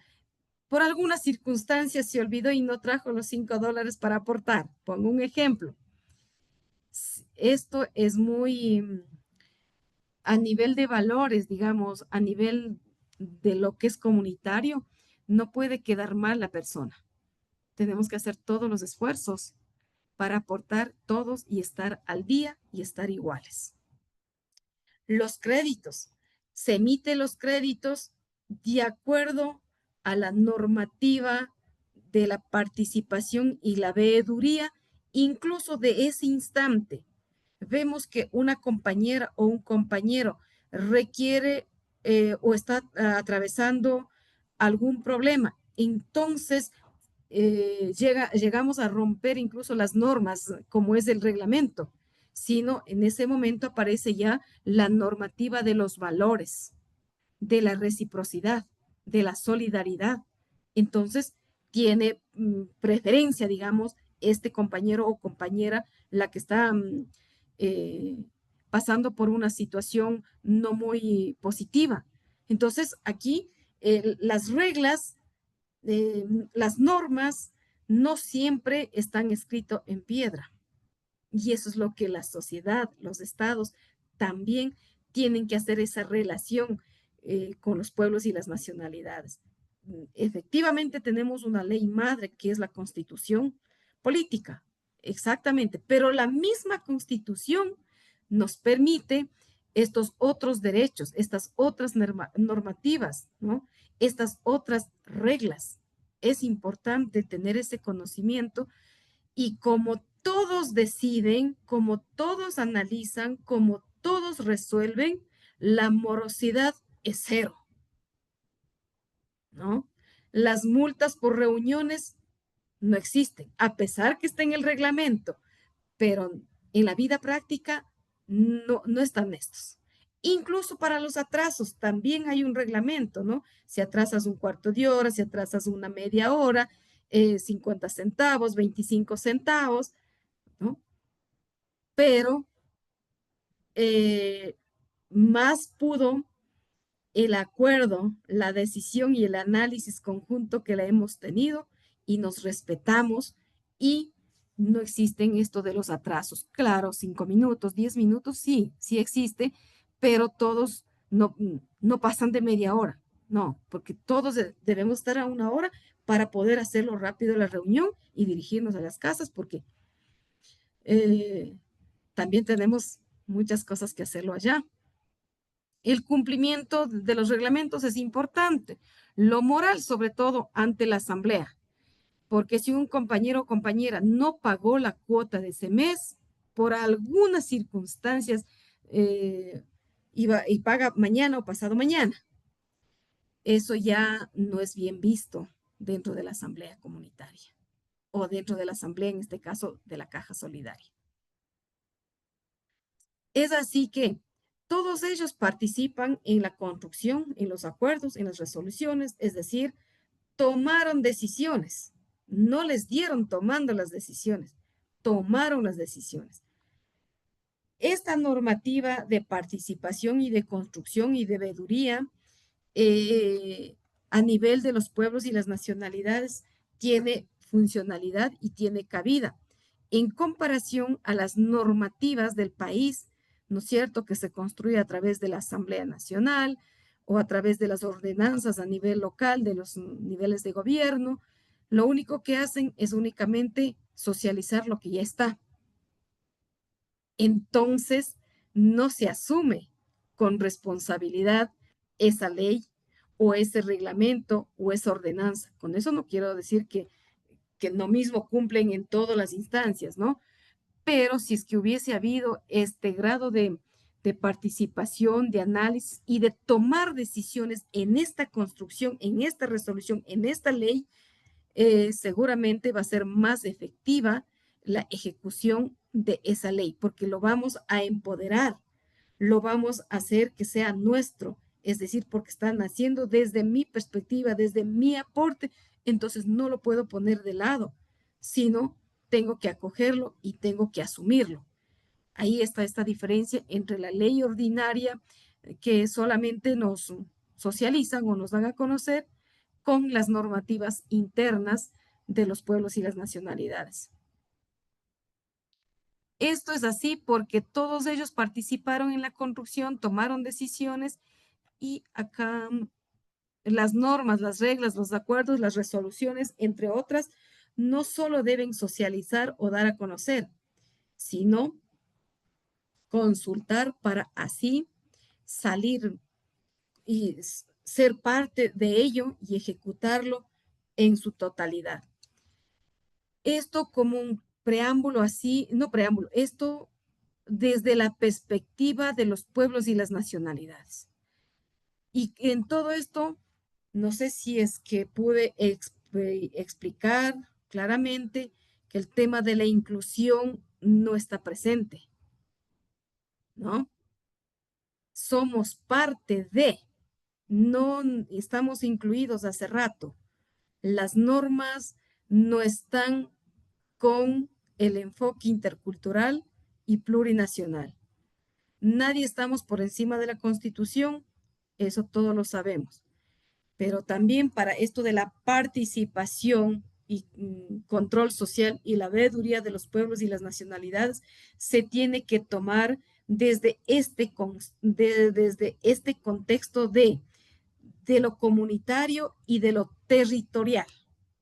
por alguna circunstancia se olvidó y no trajo los $5 para aportar. Pongo un ejemplo. Esto es muy a nivel de valores, digamos, a nivel de lo que es comunitario, no puede quedar mal la persona. Tenemos que hacer todos los esfuerzos para aportar todos y estar al día y estar iguales. Los créditos. Se emiten los créditos de acuerdo a la normativa de la participación y la veeduría, incluso de ese instante. Vemos que una compañera o un compañero requiere o está atravesando algún problema. Entonces, llegamos a romper incluso las normas, como es el reglamento, sino en ese momento aparece ya la normativa de los valores, de la reciprocidad, de la solidaridad. Entonces, tiene preferencia, digamos, este compañero o compañera, la que está pasando por una situación no muy positiva. Entonces, aquí las reglas, las normas no siempre están escritas en piedra. Y eso es lo que la sociedad, los estados también tienen que hacer esa relación con los pueblos y las nacionalidades. Efectivamente tenemos una ley madre que es la Constitución política, exactamente, pero la misma Constitución nos permite estos otros derechos, estas otras normativas, ¿no? Estas otras reglas. Es importante tener ese conocimiento y como todos deciden, como todos analizan, como todos resuelven, la morosidad es cero, ¿no? Las multas por reuniones no existen, a pesar que está en el reglamento, pero en la vida práctica no están estos. Incluso para los atrasos también hay un reglamento, ¿no? Si atrasas un cuarto de hora, si atrasas una media hora, 50 centavos, 25 centavos, ¿no? Pero más pudo el acuerdo, la decisión y el análisis conjunto que la hemos tenido y nos respetamos y no existen esto de los atrasos. Claro, 5 minutos, 10 minutos, sí existe, pero todos no pasan de media hora, no, porque todos debemos estar a 1 hora para poder hacerlo rápido la reunión y dirigirnos a las casas, porque también tenemos muchas cosas que hacerlo allá. El cumplimiento de los reglamentos es importante. Lo moral, sobre todo, ante la asamblea. Porque si un compañero o compañera no pagó la cuota de ese mes, por algunas circunstancias, y paga mañana o pasado mañana, eso ya no es bien visto dentro de la asamblea comunitaria o dentro de la asamblea, en este caso, de la caja solidaria. Es así que todos ellos participan en la construcción, en los acuerdos, en las resoluciones, es decir, tomaron decisiones, no les dieron tomando las decisiones, tomaron las decisiones. Esta normativa de participación y de construcción y de veeduría a nivel de los pueblos y las nacionalidades tiene funcionalidad y tiene cabida en comparación a las normativas del país, ¿no es cierto?, que se construye a través de la Asamblea Nacional o a través de las ordenanzas a nivel local, de los niveles de gobierno. Lo único que hacen es únicamente socializar lo que ya está. Entonces, no se asume con responsabilidad esa ley o ese reglamento o esa ordenanza. Con eso no quiero decir que no mismo cumplen en todas las instancias, ¿no? Pero si es que hubiese habido este grado de participación, de análisis y de tomar decisiones en esta construcción, en esta resolución, en esta ley, seguramente va a ser más efectiva la ejecución de esa ley, porque lo vamos a empoderar, lo vamos a hacer que sea nuestro, es decir, porque están naciendo desde mi perspectiva, desde mi aporte, entonces no lo puedo poner de lado, sino tengo que acogerlo y tengo que asumirlo. Ahí está esta diferencia entre la ley ordinaria que solamente nos socializan o nos dan a conocer con las normativas internas de los pueblos y las nacionalidades. Esto es así porque todos ellos participaron en la construcción, tomaron decisiones y acá las normas, las reglas, los acuerdos, las resoluciones, entre otras, no solo deben socializar o dar a conocer, sino consultar para así salir y ser parte de ello y ejecutarlo en su totalidad. Esto como un preámbulo así, no preámbulo, esto desde la perspectiva de los pueblos y las nacionalidades. Y en todo esto, no sé si es que pude explicar claramente que el tema de la inclusión no está presente, ¿no? Somos parte de, no estamos incluidos hace rato. Las normas no están con el enfoque intercultural y plurinacional. Nadie estamos por encima de la Constitución, eso todos lo sabemos. Pero también para esto de la participación y control social y la veeduría de los pueblos y las nacionalidades, se tiene que tomar desde este contexto de lo comunitario y de lo territorial.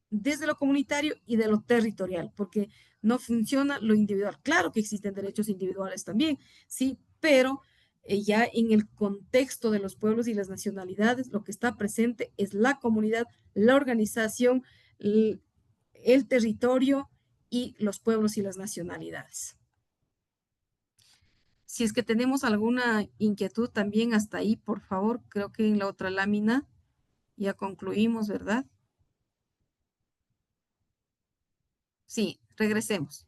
Desde lo comunitario y de lo territorial, porque no funciona lo individual. Claro que existen derechos individuales también, sí, pero ya en el contexto de los pueblos y las nacionalidades, lo que está presente es la comunidad, la organización, el territorio y los pueblos y las nacionalidades. Si es que tenemos alguna inquietud también hasta ahí, por favor, creo que en la otra lámina ya concluimos, ¿verdad? Sí, regresemos.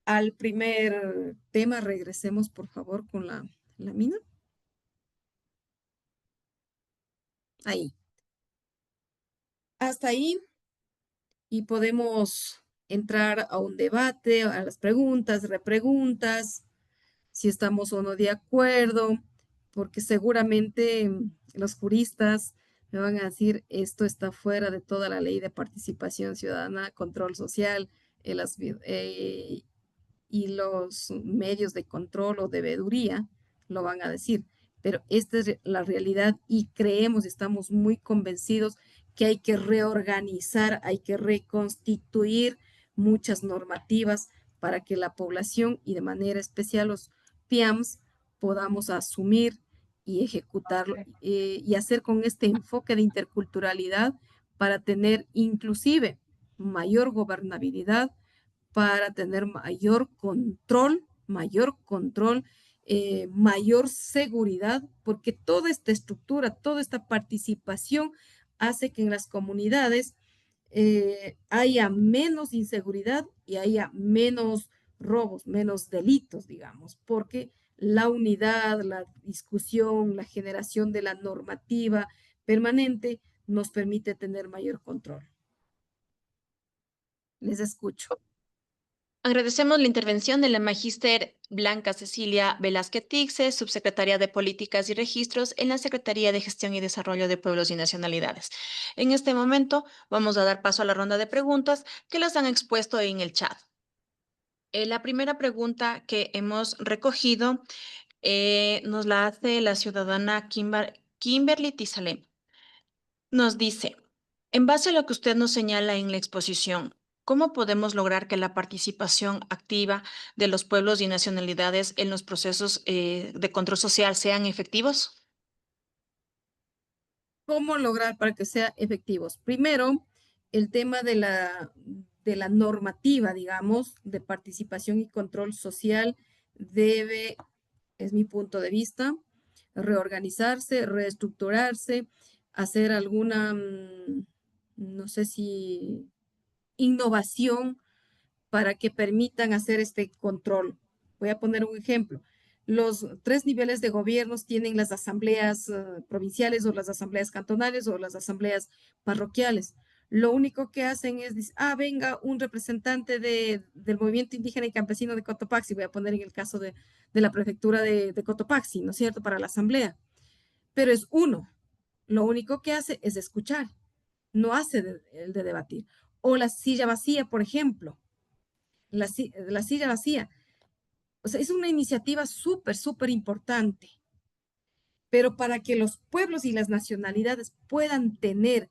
Al primer tema, regresemos por favor con la lámina. Ahí. Hasta ahí. Y podemos entrar a un debate, a las preguntas, repreguntas, si estamos o no de acuerdo, porque seguramente los juristas me van a decir, esto está fuera de toda la ley de participación ciudadana, control social, y los medios de control o de veeduría lo van a decir. Pero esta es la realidad y creemos, estamos muy convencidos que hay que reorganizar, hay que reconstituir muchas normativas para que la población y de manera especial los PIAMS podamos asumir y ejecutarlo y hacer con este enfoque de interculturalidad para tener inclusive mayor gobernabilidad, para tener mayor control, mayor seguridad, porque toda esta estructura, toda esta participación hace que en las comunidades haya menos inseguridad y haya menos robos, menos delitos, digamos, porque la unidad, la discusión, la generación de la normativa permanente nos permite tener mayor control. Les escucho. Agradecemos la intervención de la magíster Blanca Cecilia Velázquez Tixe, subsecretaria de Políticas y Registros en la Secretaría de Gestión y Desarrollo de Pueblos y Nacionalidades. En este momento vamos a dar paso a la ronda de preguntas que las han expuesto en el chat. La primera pregunta que hemos recogido nos la hace la ciudadana Kimberly Tizalem. Nos dice, en base a lo que usted nos señala en la exposición, ¿cómo podemos lograr que la participación activa de los pueblos y nacionalidades en los procesos de control social sean efectivos? ¿Cómo lograr para que sean efectivos? Primero, el tema de la normativa, digamos, de participación y control social debe, es mi punto de vista, reorganizarse, reestructurarse, hacer alguna, no sé si, innovación para que permitan hacer este control. Voy a poner un ejemplo. Los 3 niveles de gobiernos tienen las asambleas provinciales o las asambleas cantonales o las asambleas parroquiales. Lo único que hacen es decir, venga un representante del movimiento indígena y campesino de Cotopaxi, voy a poner en el caso de la prefectura de Cotopaxi, ¿no es cierto?, para la asamblea. Pero es uno. Lo único que hace es escuchar, no hace el de debatir. O la silla vacía, por ejemplo, la silla vacía. O sea, es una iniciativa súper, súper importante. Pero para que los pueblos y las nacionalidades puedan tener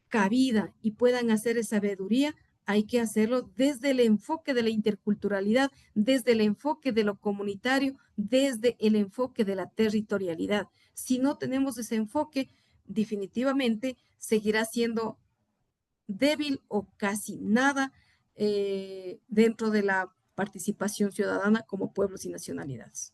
cabida y puedan hacer esa sabiduría, hay que hacerlo desde el enfoque de la interculturalidad, desde el enfoque de lo comunitario, desde el enfoque de la territorialidad. Si no tenemos ese enfoque, definitivamente seguirá siendo débil o casi nada dentro de la participación ciudadana como pueblos y nacionalidades.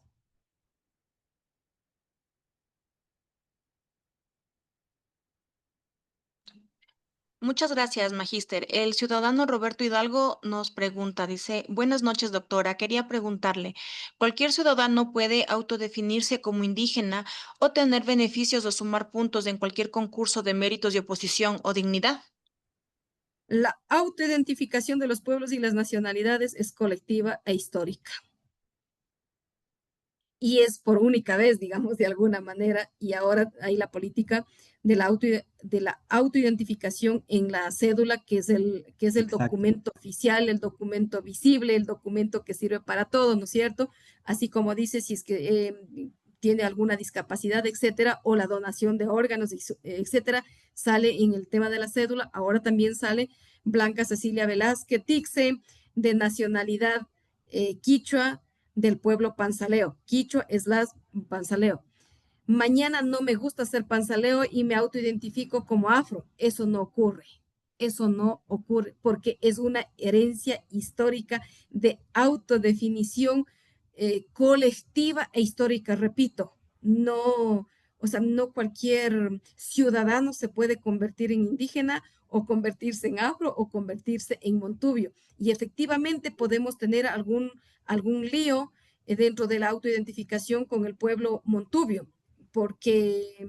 Muchas gracias, magíster. El ciudadano Roberto Hidalgo nos pregunta, dice, buenas noches, doctora. Quería preguntarle, ¿cualquier ciudadano puede autodefinirse como indígena o tener beneficios o sumar puntos en cualquier concurso de méritos y oposición o dignidad? La autoidentificación de los pueblos y las nacionalidades es colectiva e histórica. Y es por única vez, digamos, de alguna manera, y ahora hay la política de la autoidentificación en la cédula, que es el documento oficial, el documento visible, el documento que sirve para todo, ¿no es cierto? Así como dice si es que tiene alguna discapacidad, etcétera, o la donación de órganos, etcétera, sale en el tema de la cédula. Ahora también sale Blanca Cecilia Velázquez Tixe, de nacionalidad quichua, del pueblo panzaleo. Quichua es la panzaleo. Mañana no me gusta ser panzaleo y me autoidentifico como afro. Eso no ocurre. Eso no ocurre porque es una herencia histórica de autodefinición colectiva e histórica. Repito, no, o sea, no cualquier ciudadano se puede convertir en indígena o convertirse en afro o convertirse en montubio. Y efectivamente podemos tener algún lío dentro de la autoidentificación con el pueblo montubio, porque,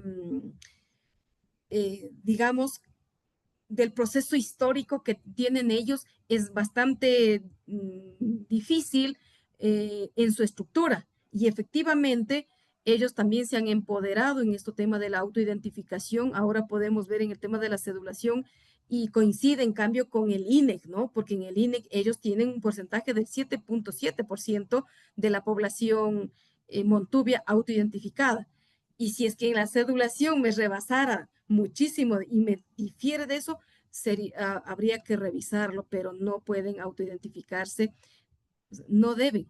digamos, del proceso histórico que tienen ellos es bastante difícil en su estructura. Y efectivamente, ellos también se han empoderado en este tema de la autoidentificación. Ahora podemos ver en el tema de la cedulación y coincide en cambio con el INEC, ¿no? Porque en el INEC ellos tienen un porcentaje del 7.7% de la población montubia autoidentificada. Y si es que en la cedulación me rebasara muchísimo y me difiere de eso, habría que revisarlo, pero no pueden autoidentificarse, no deben,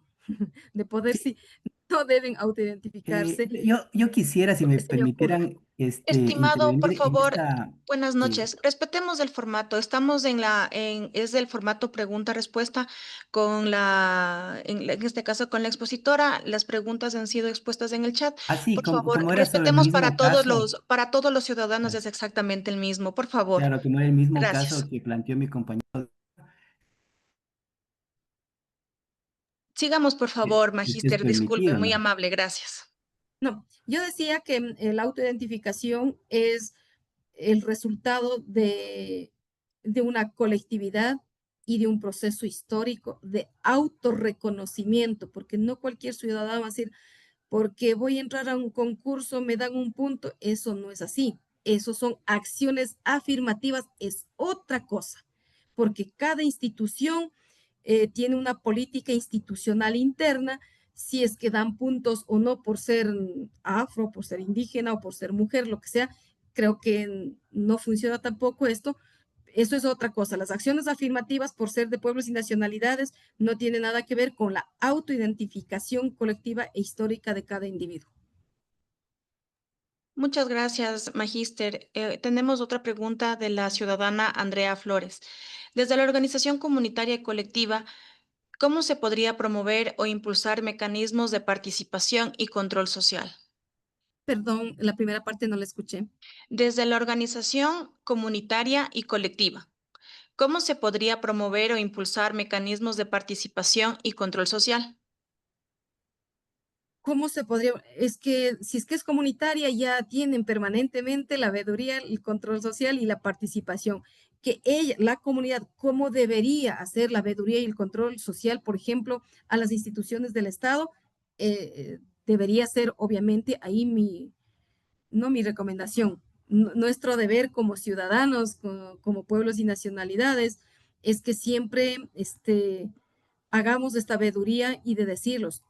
de poder Sí, sí, no deben autoidentificarse. yo quisiera, si me Porque se me ocurre. permitieran, Estimado, por intervenir en favor, esta. buenas eh, noches. Respetemos el formato. Estamos es del formato pregunta-respuesta con en este caso con la expositora. Las preguntas han sido expuestas en el chat. Así, Por como, favor, como era sobre el respetemos mismo caso, para todos los ciudadanos claro, es exactamente el mismo. Por favor. claro, como era el mismo caso Gracias. que planteó mi compañero, Sigamos, por favor, si es que es magíster. Disculpe, permitido, muy ¿no? amable. Gracias. No, yo decía que la autoidentificación es el resultado de una colectividad y de un proceso histórico de autorreconocimiento, porque no cualquier ciudadano va a decir, porque voy a entrar a un concurso, me dan un punto. Eso no es así. Eso son acciones afirmativas, es otra cosa, porque cada institución tiene una política institucional interna, si es que dan puntos o no por ser afro, por ser indígena o por ser mujer, lo que sea. Creo que no funciona tampoco esto. Eso es otra cosa. Las acciones afirmativas por ser de pueblos y nacionalidades no tienen nada que ver con la autoidentificación colectiva e histórica de cada individuo. Muchas gracias, Magíster. Tenemos otra pregunta de la ciudadana Andrea Flores. Desde la organización comunitaria y colectiva, ¿cómo se podría promover o impulsar mecanismos de participación y control social? Perdón, la primera parte no la escuché. Desde la organización comunitaria y colectiva, ¿cómo se podría promover o impulsar mecanismos de participación y control social? ¿Cómo se podría? Es que si es que es comunitaria, ya tienen permanentemente la veeduría, el control social y la participación. Que ella, la comunidad, ¿cómo debería hacer la veeduría y el control social, por ejemplo, a las instituciones del Estado? Debería ser, obviamente, ahí no mi recomendación. Nuestro deber como ciudadanos, como pueblos y nacionalidades, es que siempre hagamos esta veeduría y de decirlos.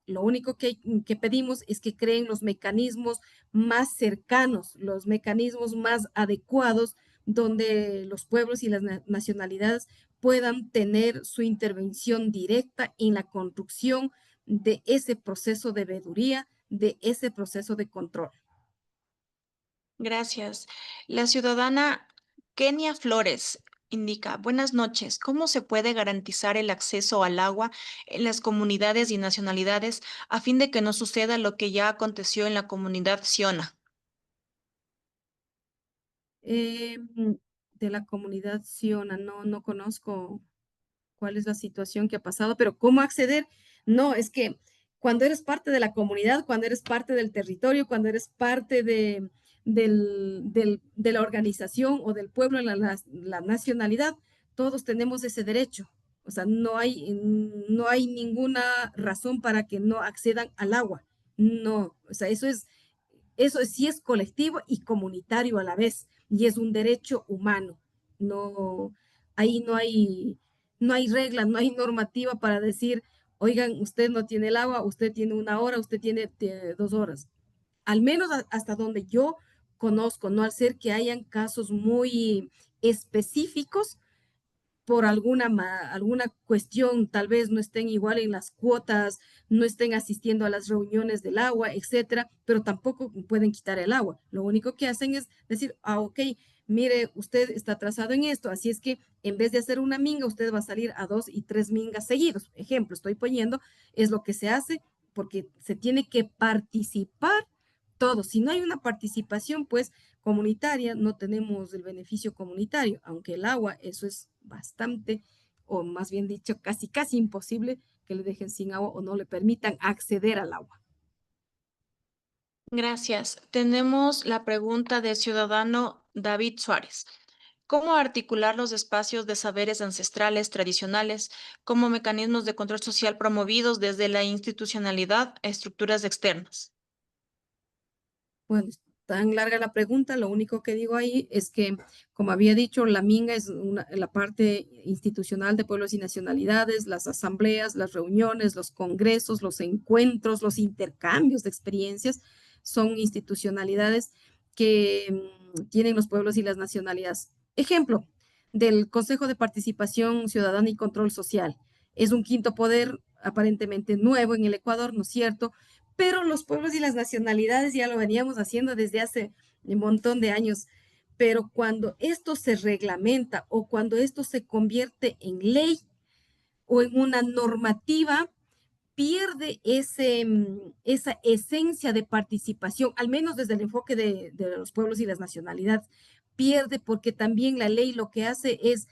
Lo único que pedimos es que creen los mecanismos más cercanos, los mecanismos más adecuados, donde los pueblos y las nacionalidades puedan tener su intervención directa en la construcción de ese proceso de veeduría, de ese proceso de control. Gracias. La ciudadana Kenia Flores indica, buenas noches, ¿cómo se puede garantizar el acceso al agua en las comunidades y nacionalidades a fin de que no suceda lo que ya aconteció en la comunidad Siona? Eh, de la comunidad Siona, no conozco cuál es la situación que ha pasado, pero ¿cómo acceder? No, es que cuando eres parte de la comunidad, cuando eres parte del territorio, cuando eres parte de la organización o del pueblo, la nacionalidad, todos tenemos ese derecho. O sea, no hay ninguna razón para que no accedan al agua. No, o sea, eso sí es colectivo y comunitario a la vez, y es un derecho humano. No, ahí no hay reglas, no hay normativa para decir, oigan, usted no tiene el agua, usted tiene 1 hora, usted tiene 2 horas. Al menos hasta donde yo conozco, no al ser que hayan casos muy específicos por alguna cuestión, tal vez no estén igual en las cuotas, no estén asistiendo a las reuniones del agua, etcétera, pero tampoco pueden quitar el agua. Lo único que hacen es decir, ok, mire, usted está atrasado en esto, así es que en vez de hacer una minga, usted va a salir a 2 y 3 mingas seguidos. Ejemplo, estoy poniendo, es lo que se hace porque se tiene que participar todo. Si no hay una participación, pues comunitaria, no tenemos el beneficio comunitario, aunque el agua, eso es bastante, o más bien dicho, casi imposible que le dejen sin agua o no le permitan acceder al agua. Gracias. Tenemos la pregunta del ciudadano David Suárez. ¿Cómo articular los espacios de saberes ancestrales tradicionales como mecanismos de control social promovidos desde la institucionalidad a estructuras externas? Bueno, es tan larga la pregunta, lo único que digo ahí es que, como había dicho, la minga es la parte institucional de pueblos y nacionalidades, las asambleas, las reuniones, los congresos, los encuentros, los intercambios de experiencias, son institucionalidades que tienen los pueblos y las nacionalidades. Ejemplo del Consejo de Participación Ciudadana y Control Social. Es un quinto poder aparentemente nuevo en el Ecuador, ¿no es cierto? Pero los pueblos y las nacionalidades ya lo veníamos haciendo desde hace un montón de años. Pero cuando esto se reglamenta o cuando esto se convierte en ley o en una normativa, pierde esa esencia de participación, al menos desde el enfoque de los pueblos y las nacionalidades. Pierde porque también la ley lo que hace es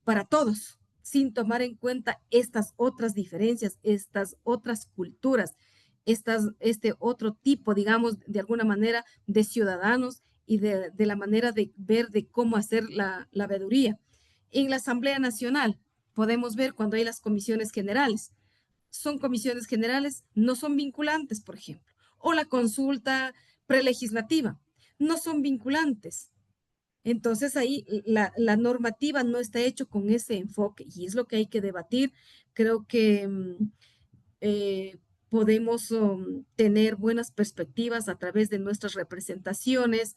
para todos, sin tomar en cuenta estas otras diferencias, estas otras culturas, este otro tipo, digamos, de alguna manera, de ciudadanos y de la manera de ver de cómo hacer la veeduría. En la Asamblea Nacional podemos ver cuando hay las comisiones generales. Son comisiones generales, no son vinculantes, por ejemplo. O la consulta prelegislativa, no son vinculantes. Entonces ahí la normativa no está hecho con ese enfoque y es lo que hay que debatir. Creo que eh, podemos tener buenas perspectivas a través de nuestras representaciones,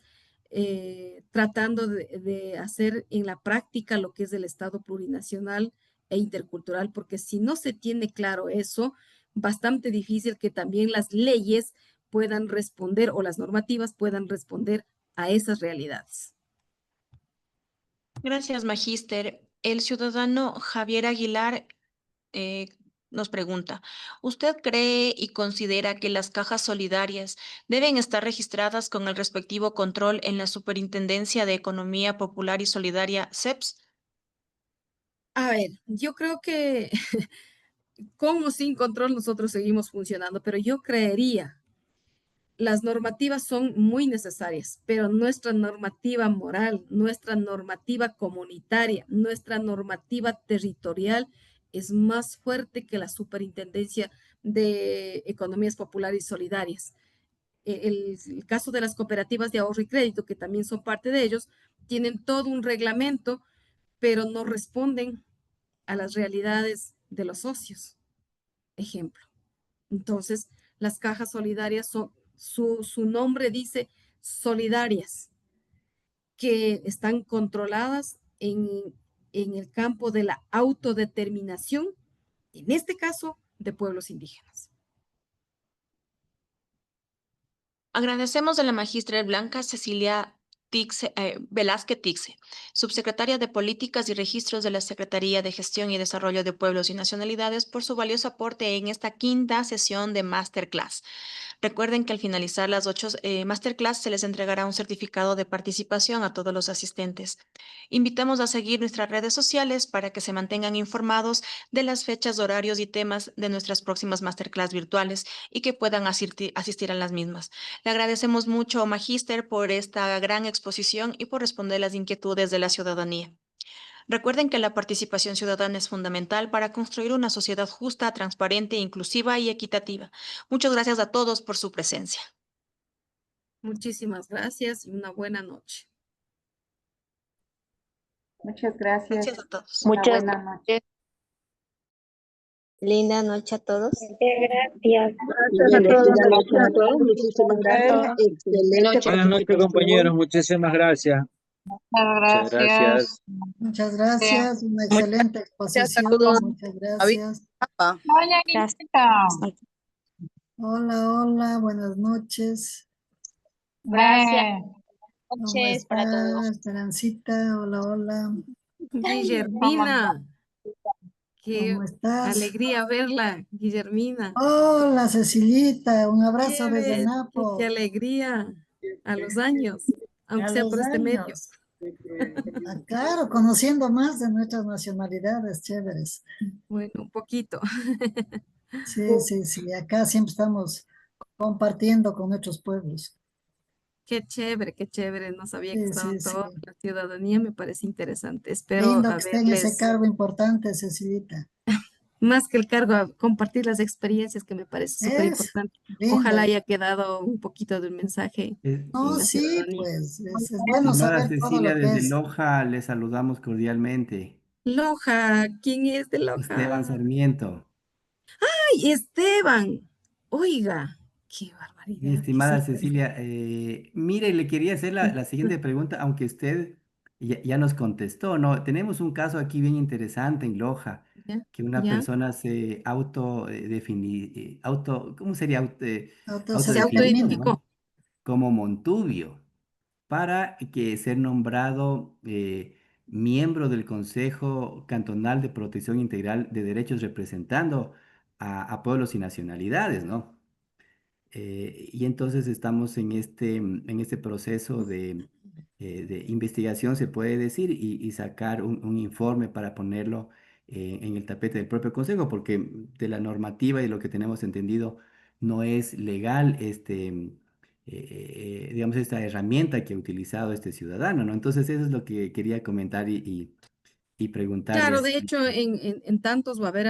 tratando de hacer en la práctica lo que es el Estado plurinacional e intercultural, porque si no se tiene claro eso, bastante difícil que también las leyes puedan responder o las normativas puedan responder a esas realidades. Gracias, Magíster. El ciudadano Javier Aguilar eh, nos pregunta, ¿usted cree y considera que las cajas solidarias deben estar registradas con el respectivo control en la Superintendencia de Economía Popular y Solidaria, SEPS? A ver, yo creo que con o sin control nosotros seguimos funcionando, pero yo creería, las normativas son muy necesarias, pero nuestra normativa moral, nuestra normativa comunitaria, nuestra normativa territorial es más fuerte que la Superintendencia de Economías Populares y Solidarias. El caso de las cooperativas de ahorro y crédito, que también son parte de ellos, tienen todo un reglamento, pero no responden a las realidades de los socios. Ejemplo. Entonces, las cajas solidarias son, su nombre dice solidarias, que están controladas en el campo de la autodeterminación, en este caso, de pueblos indígenas. Agradecemos a la magistra Blanca Cecilia Velázquez Tixe, subsecretaria de Políticas y Registros de la Secretaría de Gestión y Desarrollo de Pueblos y Nacionalidades, por su valioso aporte en esta quinta sesión de Masterclass. Recuerden que al finalizar las 8 masterclass se les entregará un certificado de participación a todos los asistentes. Invitamos a seguir nuestras redes sociales para que se mantengan informados de las fechas, horarios y temas de nuestras próximas masterclass virtuales y que puedan asistir a las mismas. Le agradecemos mucho, Magíster, por esta gran exposición y por responder las inquietudes de la ciudadanía. Recuerden que la participación ciudadana es fundamental para construir una sociedad justa, transparente, inclusiva y equitativa. Muchas gracias a todos por su presencia. Muchísimas gracias y una buena noche. Muchas gracias. Gracias a todos. Una Muchas buena noche. linda noche a todos. Gracias. Gracias a todos. Gracias a todos, muchísimas gracias. Excelente. Buenas noches, compañeros. Muchísimas gracias. Muchas gracias. Muchas gracias, una excelente exposición. Muchas gracias. Gracias. Hola, hola, buenas noches. Gracias. ¿Cómo Noches para todos. está, Esperancita? Hola, hola. Guillermina, qué ¿Cómo estás? alegría verla, Guillermina. Hola, Cecilita, un abrazo Qué desde be- Napo. qué alegría a los años, aunque A sea los por este medio. años. Ah, claro, conociendo más de nuestras nacionalidades, chéveres. Bueno, un poquito. Sí, sí, sí, acá siempre estamos compartiendo con nuestros pueblos. Qué chévere, qué chévere. No sabía que Sí, estaban sí, sí. toda la ciudadanía, me parece interesante. Espero Lindo que esté en ese haberles, cargo importante, Cecilita. más que el cargo, a compartir las experiencias que me parece súper Es importante. lindo. Ojalá haya quedado un poquito de un mensaje en No, la sí, ciudadanía. pues, es bueno Estimada saber todo Cecilia, lo que desde es. Loja le saludamos cordialmente. Loja, ¿quién es de Esteban Loja? Sarmiento. ¡Ay, Esteban! Oiga, qué Mi barbaridad, qué estimada sorpresa. Cecilia, mire, le quería hacer la siguiente pregunta, aunque usted ya nos contestó, ¿no? Tenemos un caso aquí bien interesante en Loja, ¿Ya? que una ¿Ya? persona se ¿cómo sería? Se Autodetermina. Autodefinió, ¿no? autoidentificó. Como Montubio, para que ser nombrado miembro del Consejo Cantonal de Protección Integral de Derechos representando a pueblos y nacionalidades, ¿no? Y entonces estamos en este proceso de investigación, se puede decir, y sacar un informe para ponerlo en el tapete del propio Consejo, porque de la normativa y lo que tenemos entendido no es legal digamos, esta herramienta que ha utilizado este ciudadano, ¿no? Entonces eso es lo que quería comentar y Claro, preguntarles. de hecho, en tantos va a haber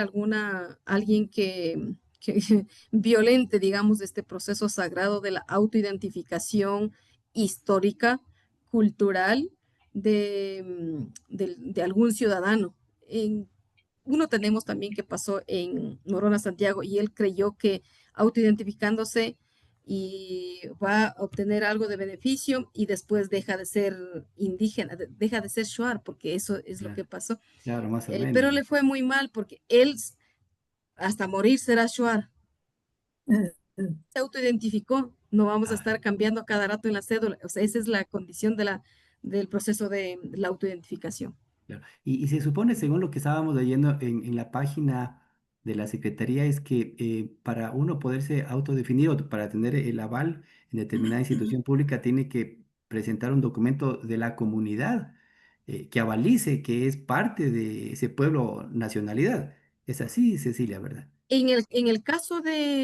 alguien que violente, digamos, este proceso sagrado de la autoidentificación histórica, cultural de algún ciudadano. Uno tenemos también que pasó en Morona Santiago y él creyó que autoidentificándose y va a obtener algo de beneficio y después deja de ser indígena, deja de ser shuar, porque eso es lo Claro, que pasó. claro, más o menos, Pero ¿no? le fue muy mal porque él hasta morir será shuar. Se autoidentificó, no vamos a Ah, estar cambiando a cada rato en la cédula. O sea, esa es la condición del proceso de la autoidentificación. claro. Y se supone, según lo que estábamos leyendo en la página de la Secretaría, es que para uno poderse autodefinir o para tener el aval en determinada institución pública, tiene que presentar un documento de la comunidad que avalice que es parte de ese pueblo nacionalidad. Es así, Cecilia, ¿verdad? En el caso de